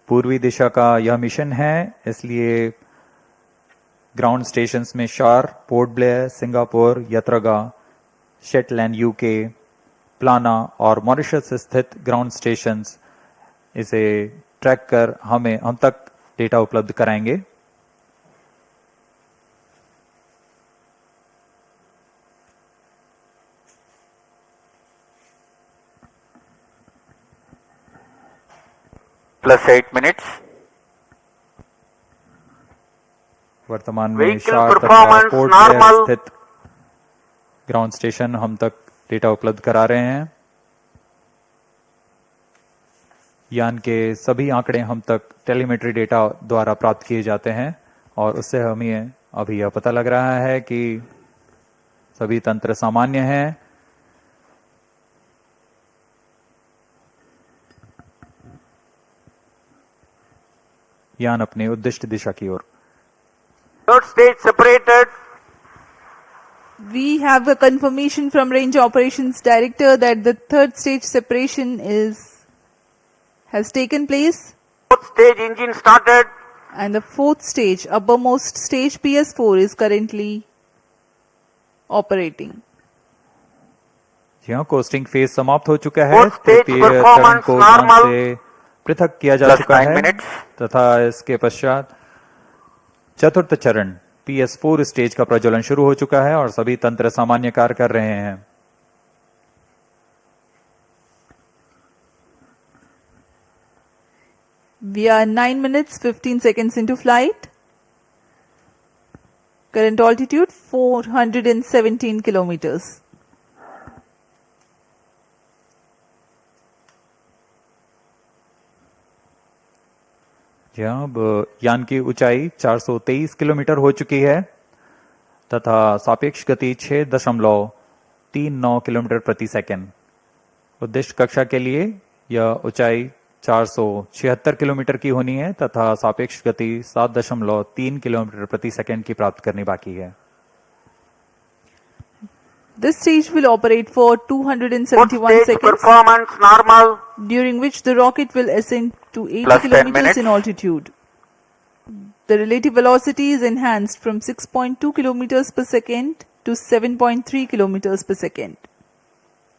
पूर्वी दिशा का यह मिशन है, इसलिए ग्राउंड स्टेशंस में SHAR, Port Blair, Singapore, Yatharagga, Shetland UK, प्लाना और मॉरिशस स्थित ग्राउंड स्टेशंस इसे ट्रैक कर हम तक डेटा उपलब्ध कराएंगे। Plus 8 minutes. वर्तमान में Vehicle शार तथा performance पोर्ट ब्लेयर normal. स्थित ग्राउंड स्टेशन हम तक डेटा उपलब्ध करा रहे हैं। यान के सभी आंकड़े हम तक टेलीमेट्री डेटा द्वारा प्राप्त किए जाते हैं और उससे हमें अभी यह पता लग रहा है कि सभी तंत्र सामान्य हैं। यान अपने उद्दिष्ट दिशा की ओर। Third stage separated. We have a confirmation from Range Operations Director that the third stage separation has taken place Fourth stage engine started. and the fourth stage, uppermost stage PS4 is currently operating. यहाँ costing phase समाप्त हो चुका है। Fourth stage तृतीय चरण performance को यान normal. से पृथक किया जा Plus चुका 9 है minutes. तथा इसके पश्चात चतुर्थ चरण PS4 स्टेज का प्रज्वलन शुरू हो चुका है और सभी तंत्र सामान्य कार्य कर रहे हैं। We are 9 minutes 15 seconds into flight. Current altitude 417 kilometers. यहाँ अब यान की ऊंचाई 423 किलोमीटर हो चुकी है तथा सापेक्ष गति 6.39 किलोमीटर प्रति सेकंड। उद्दिष्ट कक्षा के लिए यह ऊंचाई 476 किलोमीटर की होनी है तथा सापेक्ष गति 7.3 किलोमीटर प्रति सेकंड की प्राप्त करनी बाकी है। This stage will operate for 271 Stage seconds, performance normal. during which the rocket will ascend to 80 Plus 10 kilometers minutes. in altitude. The relative velocity is enhanced from 6.2 kilometers per second to 7.3 kilometers per second.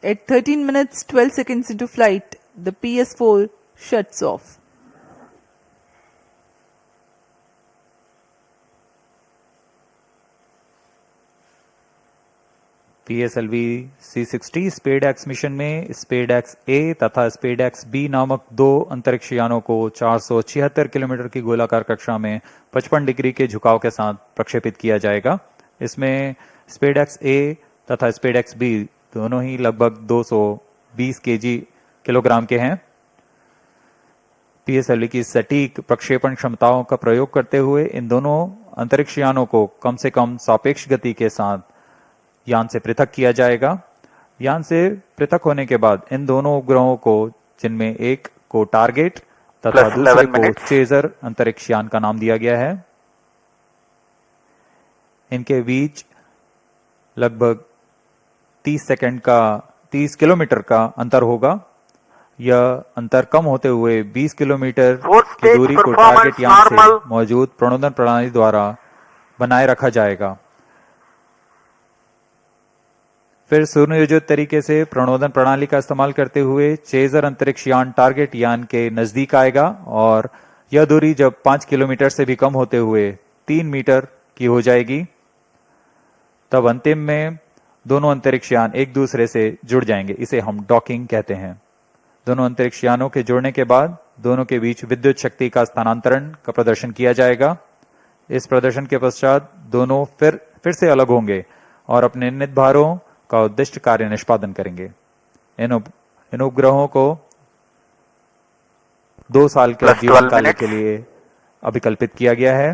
At 13 minutes 12 seconds into flight, the PS4 shuts off. PSLV-C60 SpaDeX mission में स्पेडएक्स ए तथा SpaDeX B नामक दो अंतरिक्ष यानों को 476 kilometre की गोलाकार कक्षा में 55 डिग्री के झुकाव के साथ प्रक्षेपित किया जाएगा। इसमें स्पेडएक्स ए तथा स्पेडएक्स बी दोनों ही लगभग 220 किलोग्राम के हैं। पीएसएलवी की सटीक प्रक्षेपण क्षमताओं का प्रयोग करते हुए इन दोनों अंतरिक्ष यानों को कम से कम सापेक्ष गति के साथ यान से पृथक किया जाएगा। यान से पृथक होने के बाद इन दोनों उपग्रहों को, जिनमें एक को टारगेट तथा दूसरे को चेजर अंतरिक्ष यान का नाम दिया गया है, इनके बीच लगभग 30 किलोमीटर का अंतर होगा। यह अंतर कम होते हुए 20 किलोमीटर की दूरी को टारगेट यान से मौजूद प्रणोदन प्रणाली द्वारा बनाए रखा जाएगा। फिर सुनियोजित तरीके से प्रणोदन प्रणाली का इस्तेमाल करते हुए चेजर अंतरिक्ष यान टारगेट यान के नजदीक आएगा और यह दूरी जब 5 किलोमीटर से भी कम होते हुए 3 मीटर की हो जाएगी, तब अंतिम में दोनों अंतरिक्ष यान एक दूसरे से जुड़ जाएंगे। इसे हम डॉकिंग कहते हैं। दोनों अंतरिक्ष यानों के जुड़ने के बाद दोनों के बीच विद्युत शक्ति का स्थानांतरण का प्रदर्शन किया जाएगा। इस प्रदर्शन के पश्चात दोनों फिर से अलग होंगे और अपने नियत भारों का उद्दिष्ट कार्य निष्पादन करेंगे। इन उपग्रहों को 2 साल के जीवन काल के लिए अभिकल्पित किया गया है।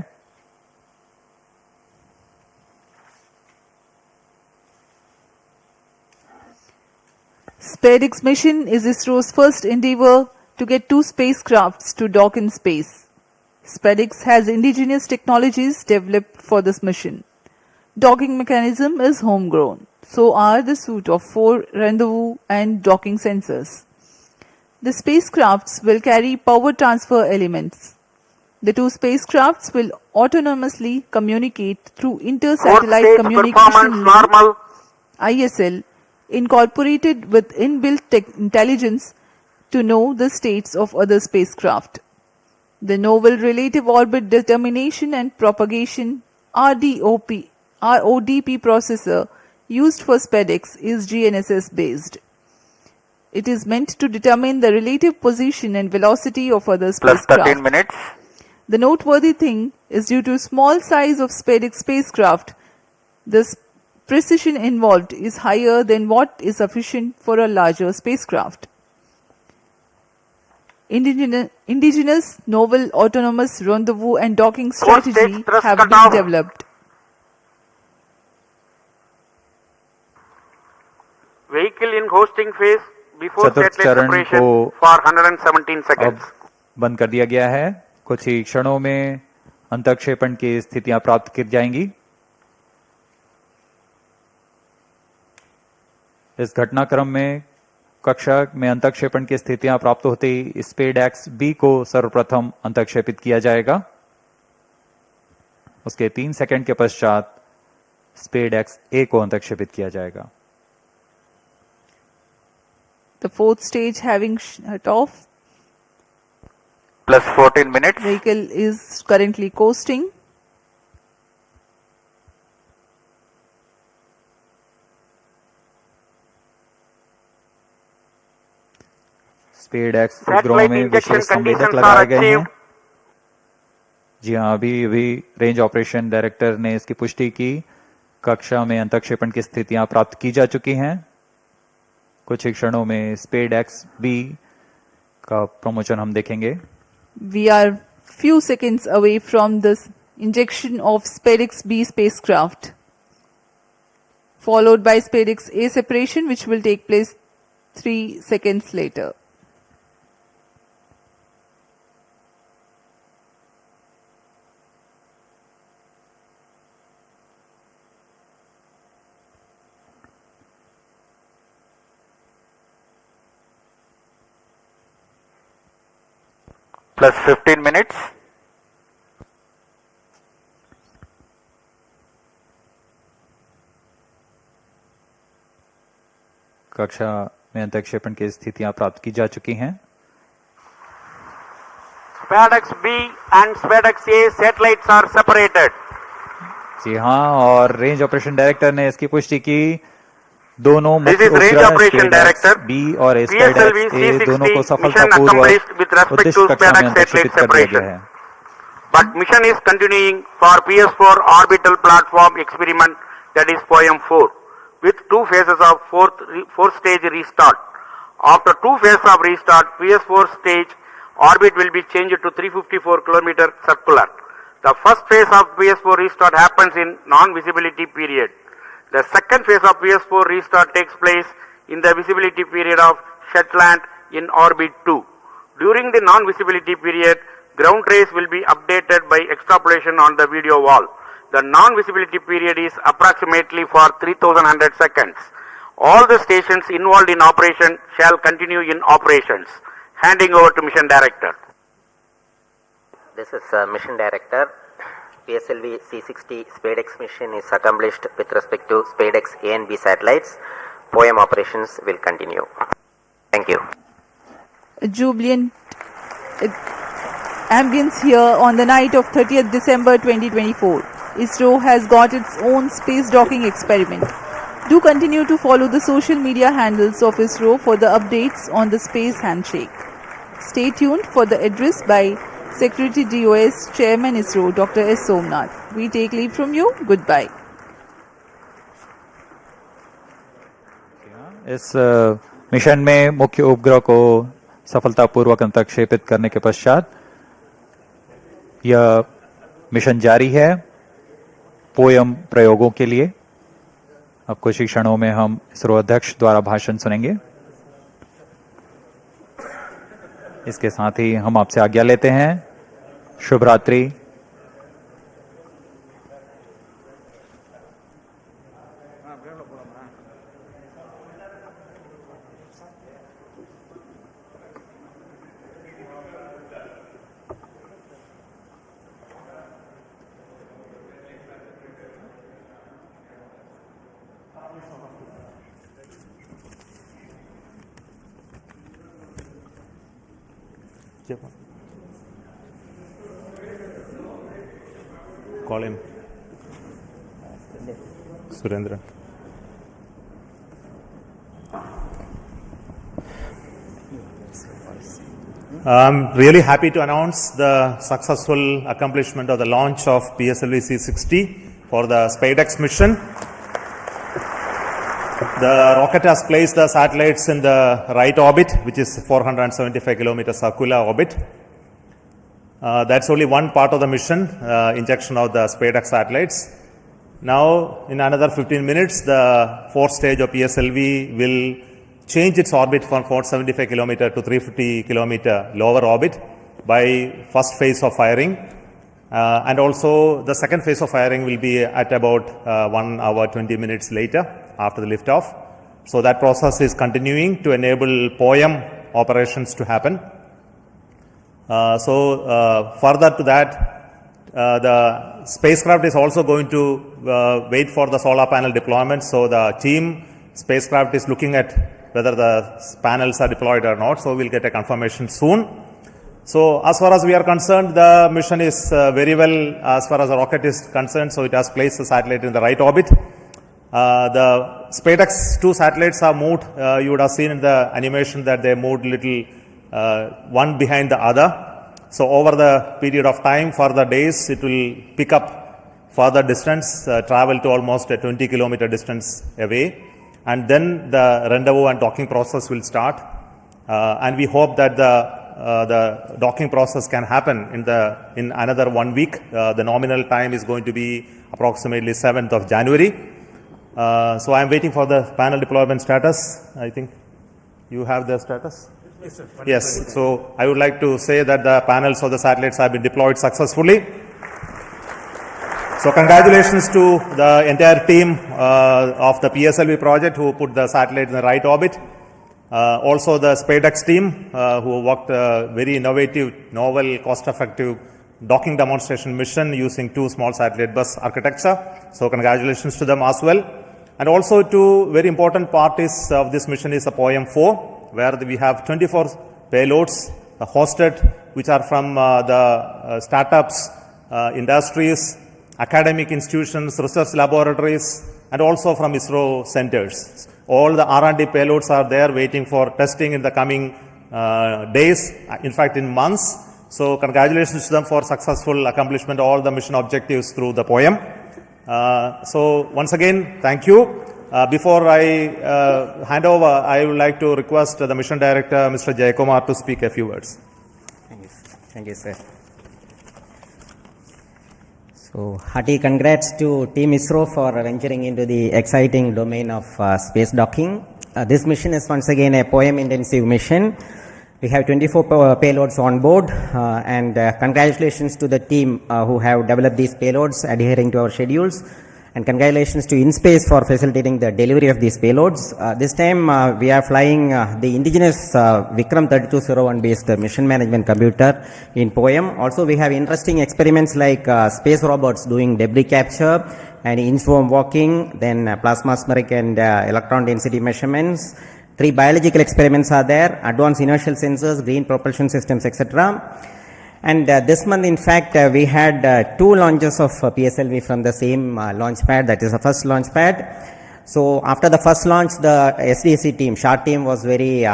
SPADEX mission is ISRO's first endeavor to get 2 spacecrafts to dock in space. SPADEX has indigenous technologies developed for this mission. Docking mechanism is homegrown. So are the suite of 4 rendezvous and docking sensors. The spacecrafts will carry power transfer elements. The 2 spacecrafts will autonomously communicate through Inter-Satellite Communication Link (ISL), incorporated with inbuilt intelligence to know the states of other spacecraft. The Novel Relative Orbit Determination and Propagation RODP processor used for SPADEX is GNSS based. It is meant to determine the relative position and velocity of other spacecraft. Plus 13 minutes. The noteworthy thing is, due to small size of SPADEX spacecraft, the precision involved is higher than what is sufficient for a larger spacecraft. Indigenous novel autonomous rendezvous and docking strategy have been developed. Vehicle in hosting phase before चतुर्थ satellite चरण separation को for 117 seconds. अब बंद कर दिया गया है। कुछ ही क्षणों में अंतक्षेपण की स्थितियां प्राप्त की जाएंगी। इस घटनाक्रम में कक्षा में अंतक्षेपण की स्थितियां प्राप्त होते ही स्पेडएक्स बी को सर्वप्रथम अंतक्षेपित किया जाएगा। उसके 3 सेकंड के पश्चात स्पेडएक्स ए को अंतक्षेपित किया जाएगा। The 4th stage having shut off. Plus 14 minutes. Vehicle is currently coasting. SpaDeX उपग्रहों में विशेष संवेदक लगाए गए हैं। जी हाँ, अभी रेंज ऑपरेशन डायरेक्टर ने इसकी पुष्टि की। कक्षा में अंतक्षेपण की स्थितियां प्राप्त की जा चुकी हैं। कुछ ही क्षणों में स्पेडएक्स बी का प्रमोशन हम देखेंगे। We are few seconds away from the injection of SPADEX B spacecraft, followed by SPADEX A separation, which will take place 3 seconds later. plus 15 minutes. कक्षा में अंतरिक्षेपण की स्थितियां प्राप्त की जा चुकी हैं। SPADEX B and SPADEX A satellites are separated. जी हाँ, और रेंज ऑपरेशन डायरेक्टर ने इसकी पुष्टि की। दोनों This मुख्य is Range उपग्रह Operation Director. बी और PSLV-C60 दोनों को mission सफलतापूर्वक accomplished with respect उद्देश्य to कक्षा में SPADEX अंतरिक्षित satellite कर दिया गया separation. है। But mission is continuing for PS4 orbital platform experiment, that is POEM-4, with two phases of fourth stage restart. After two phases of restart, PS4 stage orbit will be changed to 354 km circular. The first phase of PS4 restart happens in non-visibility period. The second phase of PS4 restart takes place in the visibility period of Shetland in orbit 2. During the non-visibility period, ground trace will be updated by extrapolation on the video wall. The non-visibility period is approximately for 3100 seconds. All the stations involved in operation shall continue in operations. Handing over to Mission Director. This is Mission Director. PSLV-C60 SPADEX mission is accomplished with respect to SPADEX A and B satellites. POEM operations will continue. Thank you. A jubilant ambience here on the night of 30th December 2024. ISRO has got its own space docking experiment. Do continue to follow the social media handles of ISRO for the updates on the space handshake. Stay tuned for the address by Secretary DOS, Chairman ISRO, Dr. S. Somnath. We take leave from you. Goodbye. इस mission में मुख्य उपग्रह को सफलतापूर्वक अंतरिक्षेपित करने के पश्चात यह मिशन जारी है पोयम प्रयोगों के लिए। अब कुछ ही क्षणों में हम इसरो अध्यक्ष द्वारा भाषण सुनेंगे। इसके साथ ही हम आपसे आज्ञा लेते हैं। शुभ रात्रि। Call him. Surendra. I'm really happy to announce the successful accomplishment of the launch of PSLV-C60 for the SPADEX mission. The rocket has placed the satellites in the right orbit, which is 475 km circular orbit. That's only one part of the mission, injection of the SPADEX satellites. Now, in another 15 minutes, the fourth stage of PSLV will change its orbit from 475 km to 350 km lower orbit by first phase of firing. And also, the second phase of firing will be at about 1 hour 20 minutes later after the liftoff. So that process is continuing to enable POEM operations to happen. Further to that, the spacecraft is also going to wait for the solar panel deployment. So the team spacecraft is looking at whether the panels are deployed or not. So we'll get a confirmation soon. So as far as we are concerned, the mission is very well as far as the rocket is concerned. So it has placed the satellite in the right orbit. The SPADEX 2 satellites are moved. You would have seen in the animation that they moved little one behind the other. So over the period of time, for the days, it will pick up further distance, travel to almost a 20 kilometer distance away. And then the rendezvous and docking process will start. And we hope that the docking process can happen in another 1 week. The nominal time is going to be approximately 7th of January. So I'm waiting for the panel deployment status. I think you have the status? Yes, sir. Yes. So I would like to say that the panels of the satellites have been deployed successfully. So congratulations to the entire team of the PSLV project who put the satellite in the right orbit. Also the SPADEX team who worked very innovative, novel, cost-effective docking demonstration mission using 2 small satellite bus architecture. So congratulations to them as well. And also two very important parties of this mission is the POEM-4, where we have 24 payloads hosted, which are from the startups, industries, academic institutions, research laboratories, and also from ISRO centers. All the R&D payloads are there waiting for testing in the coming days, in fact in months. So congratulations to them for successful accomplishment of all the mission objectives through the POEM. So once again, thank you. Before I hand over, I would like to request the Mission Director, Mr. Jayakumar, to speak a few words. Thank you, sir. So, hearty congrats to Team ISRO for venturing into the exciting domain of space docking. This mission is once again a POEM-intensive mission. We have 24 payloads on board, and congratulations to the team who have developed these payloads adhering to our schedules. And congratulations to InSpace for facilitating the delivery of these payloads. This time we are flying the indigenous Vikram 3201 based mission management computer in POEM. Also we have interesting experiments like space robots doing debris capture and inchworm walking, then plasmaspheric and electron density measurements. 3 biological experiments are there, advanced inertial sensors, green propulsion systems, etc. And this month, in fact, we had 2 launches of PSLV from the same launch pad, that is the first launch pad. So after the first launch, the SDC team, SHART team, was very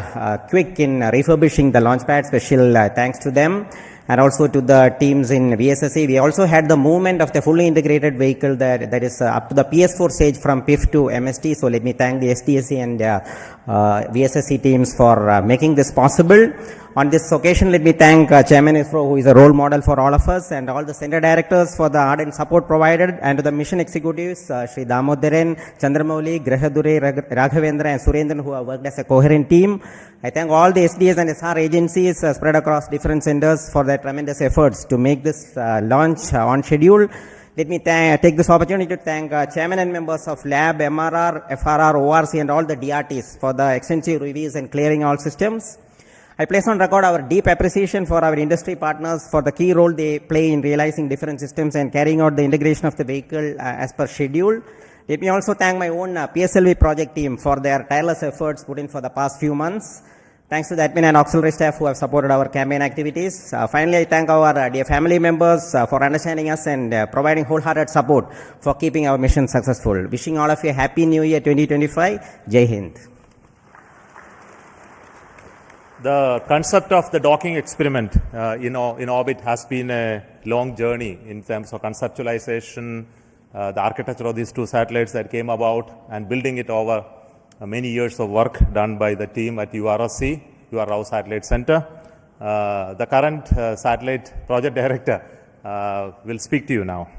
quick in refurbishing the launch pad. Special thanks to them. And also to the teams in VSSC. We also had the movement of the fully integrated vehicle that is up to the PS4 stage from PIF to MST. So let me thank the SDSC and VSSC teams for making this possible. On this occasion, let me thank Chairman ISRO, who is a role model for all of us, and all the center directors for the ardent support provided, and to the mission executives, Sri Damodaran, Chandramouli, Grahadure, Raghavendra, and Surendran, who have worked as a coherent team. I thank all the SDS and SR agencies spread across different centers for their tremendous efforts to make this launch on schedule. Let me take this opportunity to thank chairman and members of Lab, MRR, FRR, ORC, and all the DRTs for the extensive reviews and clearing all systems. I place on record our deep appreciation for our industry partners for the key role they play in realizing different systems and carrying out the integration of the vehicle as per schedule. Let me also thank my own PSLV project team for their tireless efforts put in for the past few months. Thanks to the admin and auxiliary staff who have supported our campaign activities. Finally, I thank our dear family members for understanding us and providing wholehearted support for keeping our mission successful. Wishing all of you a happy new year 2025. Jai Hind. The concept of the docking experiment in orbit has been a long journey in terms of conceptualization, the architecture of these 2 satellites that came about, and building it over many years of work done by the team at URSC, UR Rao Satellite Center. The current satellite project director will speak to you now.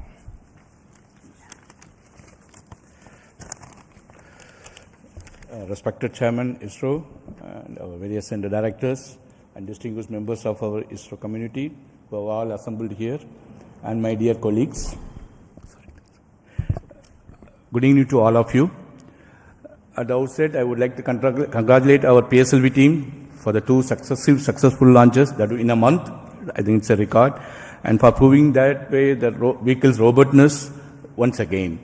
Respected Chairman ISRO and our various center directors and distinguished members of our ISRO community who have all assembled here, and my dear colleagues. Good evening to all of you. At the outset, I would like to congratulate our PSLV team for the 2 successful launches that in a month. I think it's a record, and for proving that way the vehicle's robustness once again.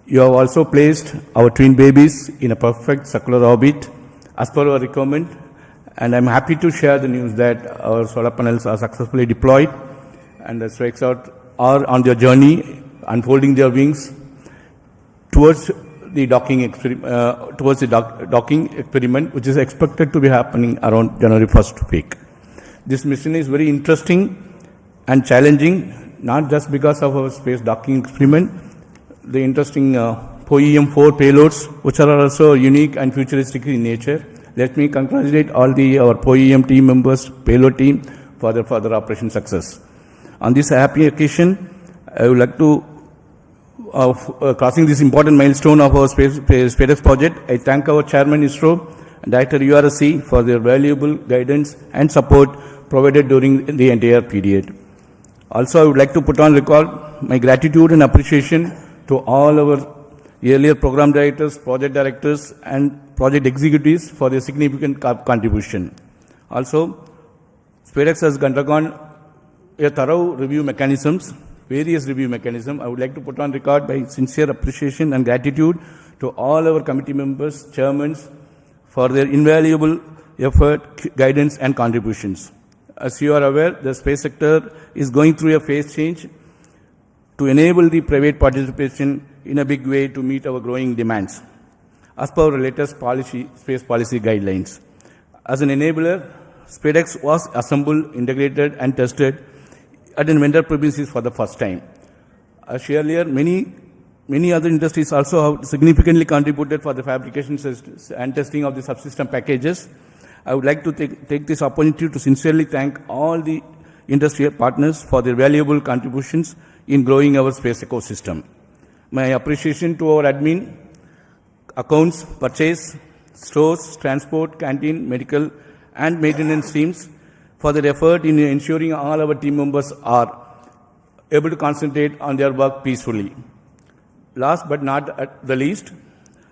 You have also placed our twin babies in a perfect circular orbit as per our requirement, and I'm happy to share the news that our solar panels are successfully deployed and the strikes out are on their journey, unfolding their wings towards the docking experiment, which is expected to be happening around January 1st week. This mission is very interesting and challenging, not just because of our space docking experiment. The interesting POEM-4 payloads, which are also unique and futuristic in nature. Let me congratulate all our POEM team members, payload team, for their further operation success. On this happy occasion, I would like to, crossing this important milestone of our SPADEX project, I thank our Chairman ISRO and Director URSC for their valuable guidance and support provided during the entire period. Also, I would like to put on record my gratitude and appreciation to all our earlier program directors, project directors, and project executives for their significant contribution. Also, SPADEX has undergone a thorough review mechanisms, various review mechanisms. I would like to put on record my sincere appreciation and gratitude to all our committee members, chairmen, for their invaluable effort, guidance, and contributions. As you are aware, the space sector is going through a phase change to enable the private participation in a big way to meet our growing demands, as per our latest space policy guidelines. As an enabler, SPADEX was assembled, integrated, and tested at a vendor premises for the first time. As earlier, many other industries also have significantly contributed for the fabrication and testing of the subsystem packages. I would like to take this opportunity to sincerely thank all the industry partners for their valuable contributions in growing our space ecosystem. My appreciation to our admin, accounts, purchase, stores, transport, canteen, medical, and maintenance teams for their effort in ensuring all our team members are able to concentrate on their work peacefully. Last but not the least,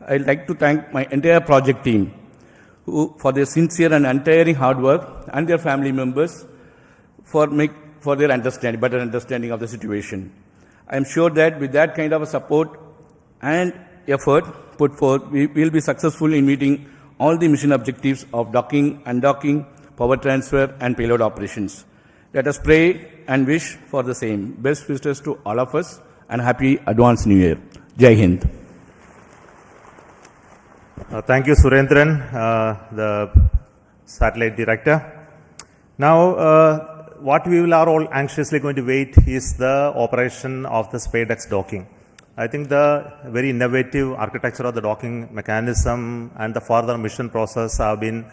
I'd like to thank my entire project team for their sincere and untiring hard work, and their family members for their better understanding of the situation. I am sure that with that kind of a support and effort put forth, we will be successful in meeting all the mission objectives of docking, undocking, power transfer, and payload operations. Let us pray and wish for the same. Best wishes to all of us, and happy advanced New Year. Jai Hind. Thank you, Surendran, the satellite director. Now, what we are all anxiously going to wait is the operation of the SPADEX docking. I think the very innovative architecture of the docking mechanism and the further mission process have been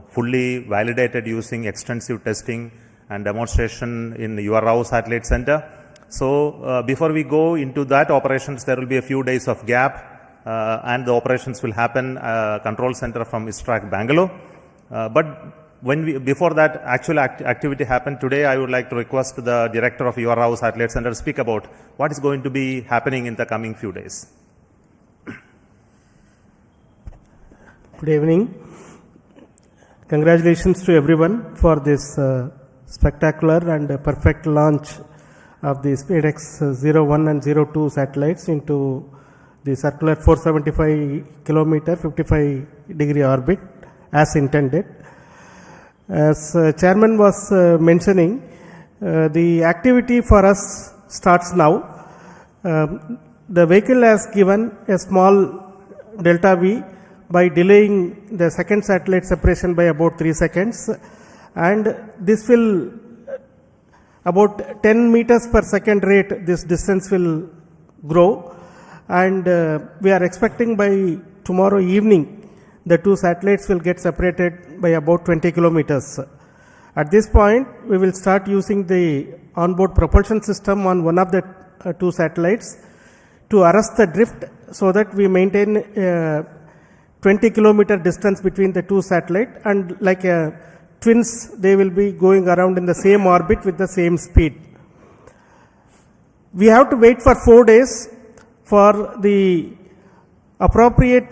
fully validated using extensive testing and demonstration in URAO Satellite Center. So, before we go into that operations, there will be a few days of gap. And the operations will happen control center from ISTRAC Bangalore. But before that actual activity happened today, I would like to request the director of URAO Satellite Center to speak about what is going to be happening in the coming few days. Good evening. Congratulations to everyone for this spectacular and perfect launch of the SPADEX 01 and 02 satellites into the circular 475 kilometer 55 degree orbit as intended. As chairman was mentioning, the activity for us starts now. The vehicle has given a small delta V by delaying the second satellite separation by about 3 seconds, and this will about 10 meters per second rate, this distance will grow. And we are expecting by tomorrow evening the two satellites will get separated by about 20 kilometers. At this point, we will start using the onboard propulsion system on one of the two satellites to arrest the drift so that we maintain 20 kilometer distance between the two satellites, and like twins, they will be going around in the same orbit with the same speed. We have to wait for 4 days for the appropriate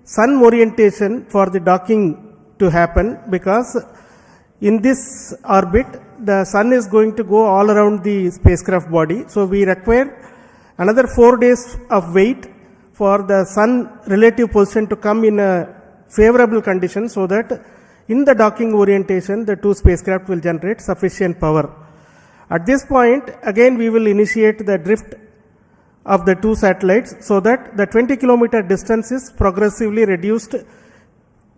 sun orientation for the docking to happen, because in this orbit the sun is going to go all around the spacecraft body. So we require another 4 days of wait for the sun relative position to come in a favorable condition, so that in the docking orientation the two spacecraft will generate sufficient power. At this point, again we will initiate the drift of the two satellites, so that the 20 kilometer distance is progressively reduced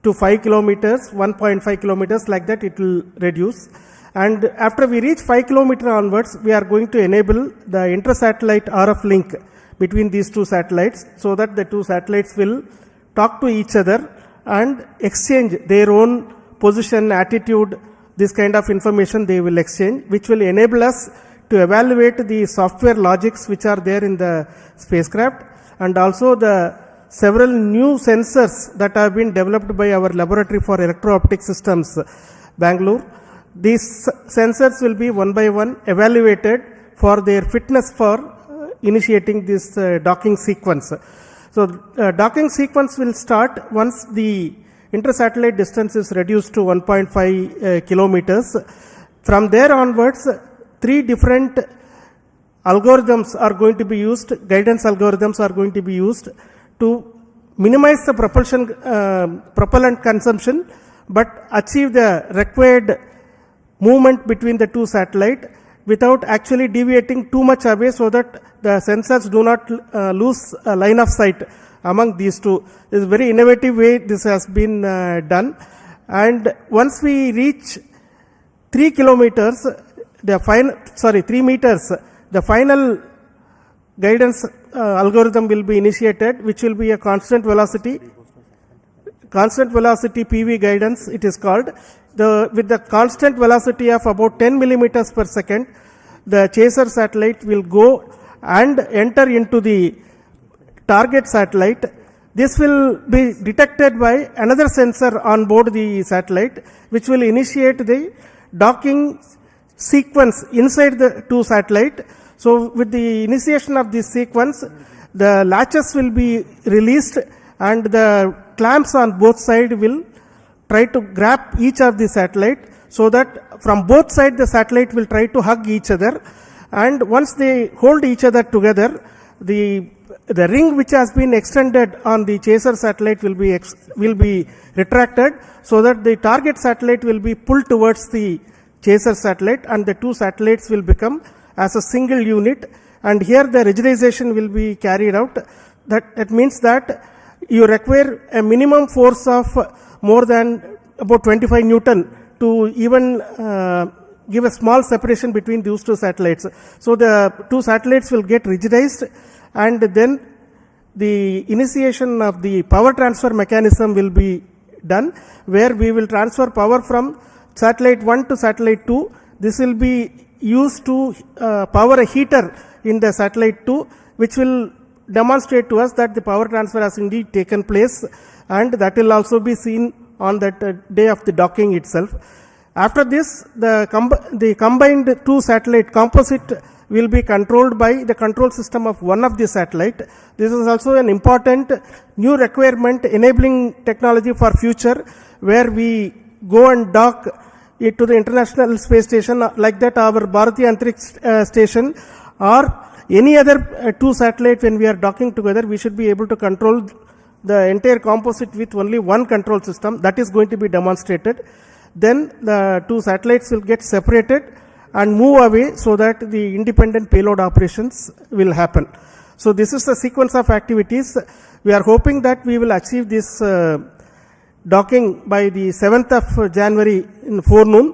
to 5 kilometers, 1.5 kilometers, like that it will reduce. And after we reach 5 kilometer onwards, we are going to enable the inter-satellite RF link between these two satellites, so that the two satellites will talk to each other and exchange their own position, attitude, this kind of information they will exchange, which will enable us to evaluate the software logics which are there in the spacecraft, and also the several new sensors that have been developed by our laboratory for electro-optic systems, Bangalore. These sensors will be one by one evaluated for their fitness for initiating this docking sequence. So docking sequence will start once the inter-satellite distance is reduced to 1.5 kilometers. From there onwards, 3 different algorithms are going to be used, guidance algorithms are going to be used to minimize the propellant consumption but achieve the required movement between the 2 satellites without actually deviating too much away so that the sensors do not lose a line of sight among these 2. It's a very innovative way this has been done. And once we reach 3 kilometers, 3 meters, the final guidance algorithm will be initiated, which will be a constant velocity PV guidance it is called. With the constant velocity of about 10 millimeters per second, the chaser satellite will go and enter into the target satellite. This will be detected by another sensor on board the satellite, which will initiate the docking sequence inside the 2 satellites. So with the initiation of this sequence, the latches will be released and the clamps on both sides will try to grab each of the satellite, so that from both sides the satellite will try to hug each other, and once they hold each other together, the ring which has been extended on the chaser satellite will be retracted, so that the target satellite will be pulled towards the chaser satellite and the 2 satellites will become as a single unit, and here the rigidization will be carried out. That means that you require a minimum force of more than about 25 Newton to even give a small separation between these 2 satellites. So the 2 satellites will get rigidized, and then the initiation of the power transfer mechanism will be done, where we will transfer power from satellite 1 to satellite 2. This will be used to power a heater in the satellite 2, which will demonstrate to us that the power transfer has indeed taken place, and that will also be seen on that day of the docking itself. After this, the combined 2 satellite composite will be controlled by the control system of one of the satellite. This is also an important new requirement enabling technology for future, where we go and dock it to the International Space Station, like that our Bharatiya Antariksh Station, or any other 2 satellites. When we are docking together, we should be able to control the entire composite with only one control system. That is going to be demonstrated. Then the 2 satellites will get separated and move away, so that the independent payload operations will happen. So this is the sequence of activities. We are hoping that we will achieve this docking by the 7th of January in forenoon.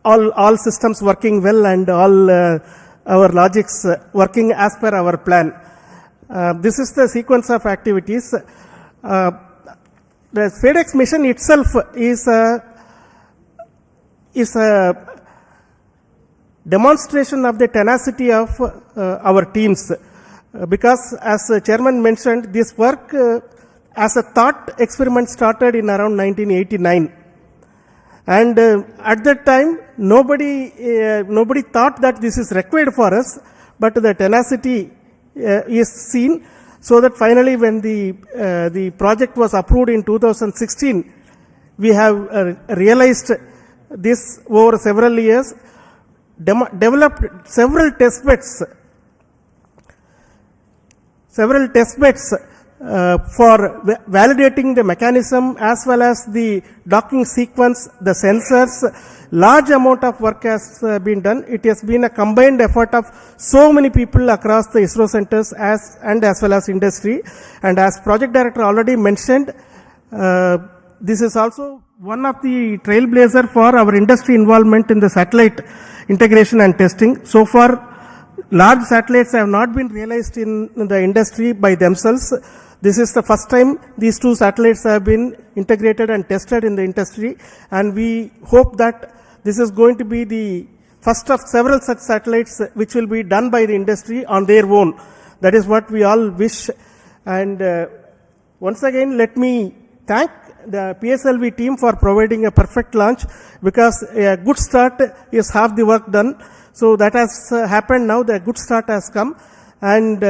All systems working well and all our logics working as per our plan. This is the sequence of activities. The SPADEX mission itself is a demonstration of the tenacity of our teams, because as the chairman mentioned, this work as a thought experiment started in around 1989, and at that time nobody thought that this is required for us, but the tenacity is seen, so that finally when the project was approved in 2016, we have realized this over several years, developed several test beds for validating the mechanism as well as the docking sequence, the sensors. Large amount of work has been done. It has been a combined effort of so many people across the ISRO centers as well as industry. And as project director already mentioned, this is also one of the trailblazer for our industry involvement in the satellite integration and testing. So far, large satellites have not been realized in the industry by themselves. This is the first time these 2 satellites have been integrated and tested in the industry, and we hope that this is going to be the first of several such satellites which will be done by the industry on their own. That is what we all wish. And once again, let me thank the PSLV team for providing a perfect launch, because a good start is half the work done. So that has happened now. The good start has come, and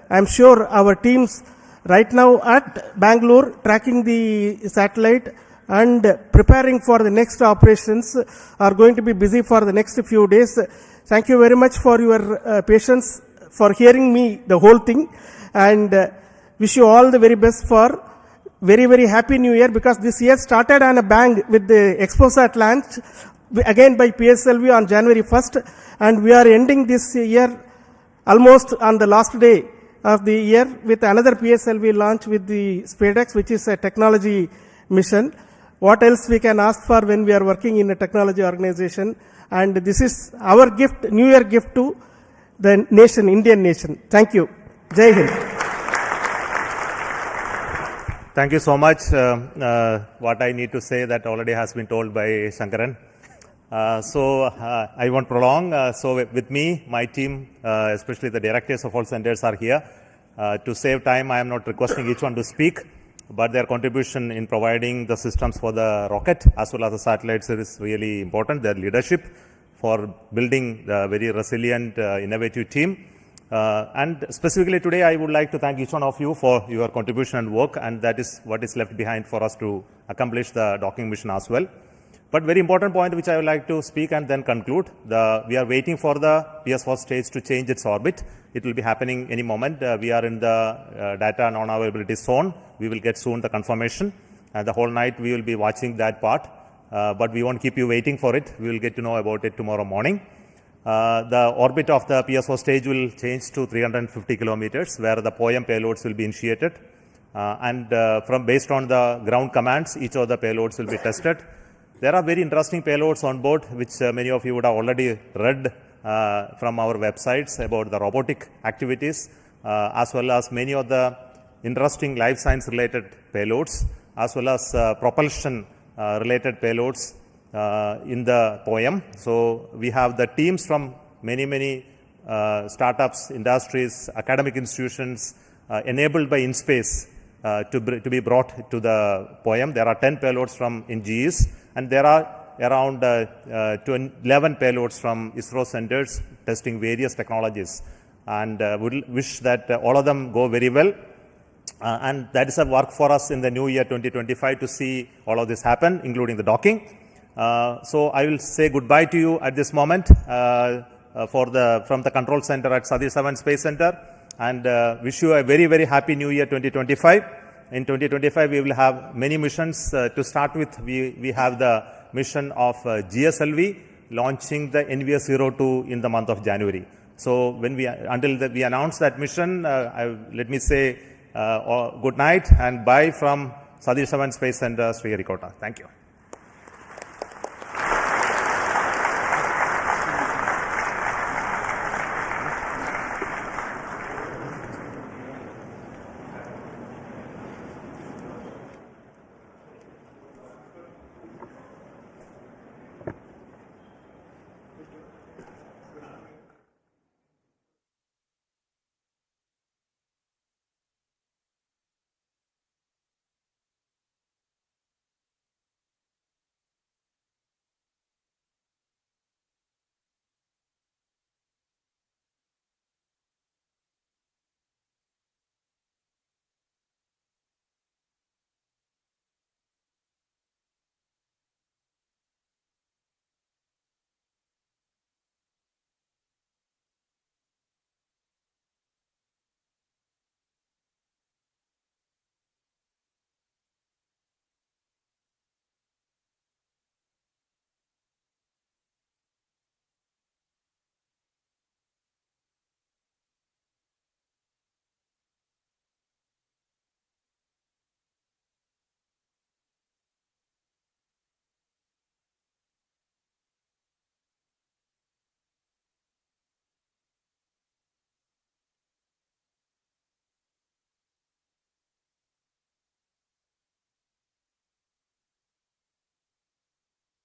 I'm sure our teams right now at Bangalore tracking the satellite and preparing for the next operations are going to be busy for the next few days. Thank you very much for your patience, for hearing me the whole thing, and wish you all the very best for very, very happy new year, because this year started on a bang with the ExpoSat launch again by PSLV on January 1st, and we are ending this year almost on the last day of the year with another PSLV launch with the SPADEX, which is a technology mission. What else we can ask for when we are working in a technology organization? And this is our gift, New Year gift to the nation, Indian nation. Thank you. Jai Hind. Thank you so much. What I need to say that already has been told by Shankaran. I won't prolong. So with me, my team, especially the directors of all centers are here. To save time, I am not requesting each one to speak, but their contribution in providing the systems for the rocket as well as the satellites is really important. Their leadership for building the very resilient, innovative team. And specifically today, I would like to thank each one of you for your contribution and work, and that is what is left behind for us to accomplish the docking mission as well. But very important point which I would like to speak and then conclude. We are waiting for the PS4 stage to change its orbit. It will be happening any moment. We are in the data non-availability zone. We will get soon the confirmation. The whole night we will be watching that part. But we won't keep you waiting for it. We will get to know about it tomorrow morning. The orbit of the PS4 stage will change to 350 kilometers, where the POEM payloads will be initiated. Based on the ground commands, each of the payloads will be tested. There are very interesting payloads on board, which many of you would have already read from our websites about the robotic activities, as well as many of the interesting life science related payloads, as well as propulsion related payloads in the POEM. So we have the teams from many startups, industries, academic institutions enabled by InSpace to be brought to the POEM. There are 10 payloads from NGEs, and there are around 11 payloads from ISRO centers testing various technologies. And we wish that all of them go very well. And that is a work for us in the new year 2025 to see all of this happen, including the docking. So I will say goodbye to you at this moment from the control center at Satish Dhawan Space Center, and wish you a very, very happy new year 2025. In 2025, we will have many missions. To start with, we have the mission of GSLV launching the NVS-02 in the month of January. So until we announce that mission, let me say good night and bye from Satish Dhawan Space Center, Sriharikota. Thank you.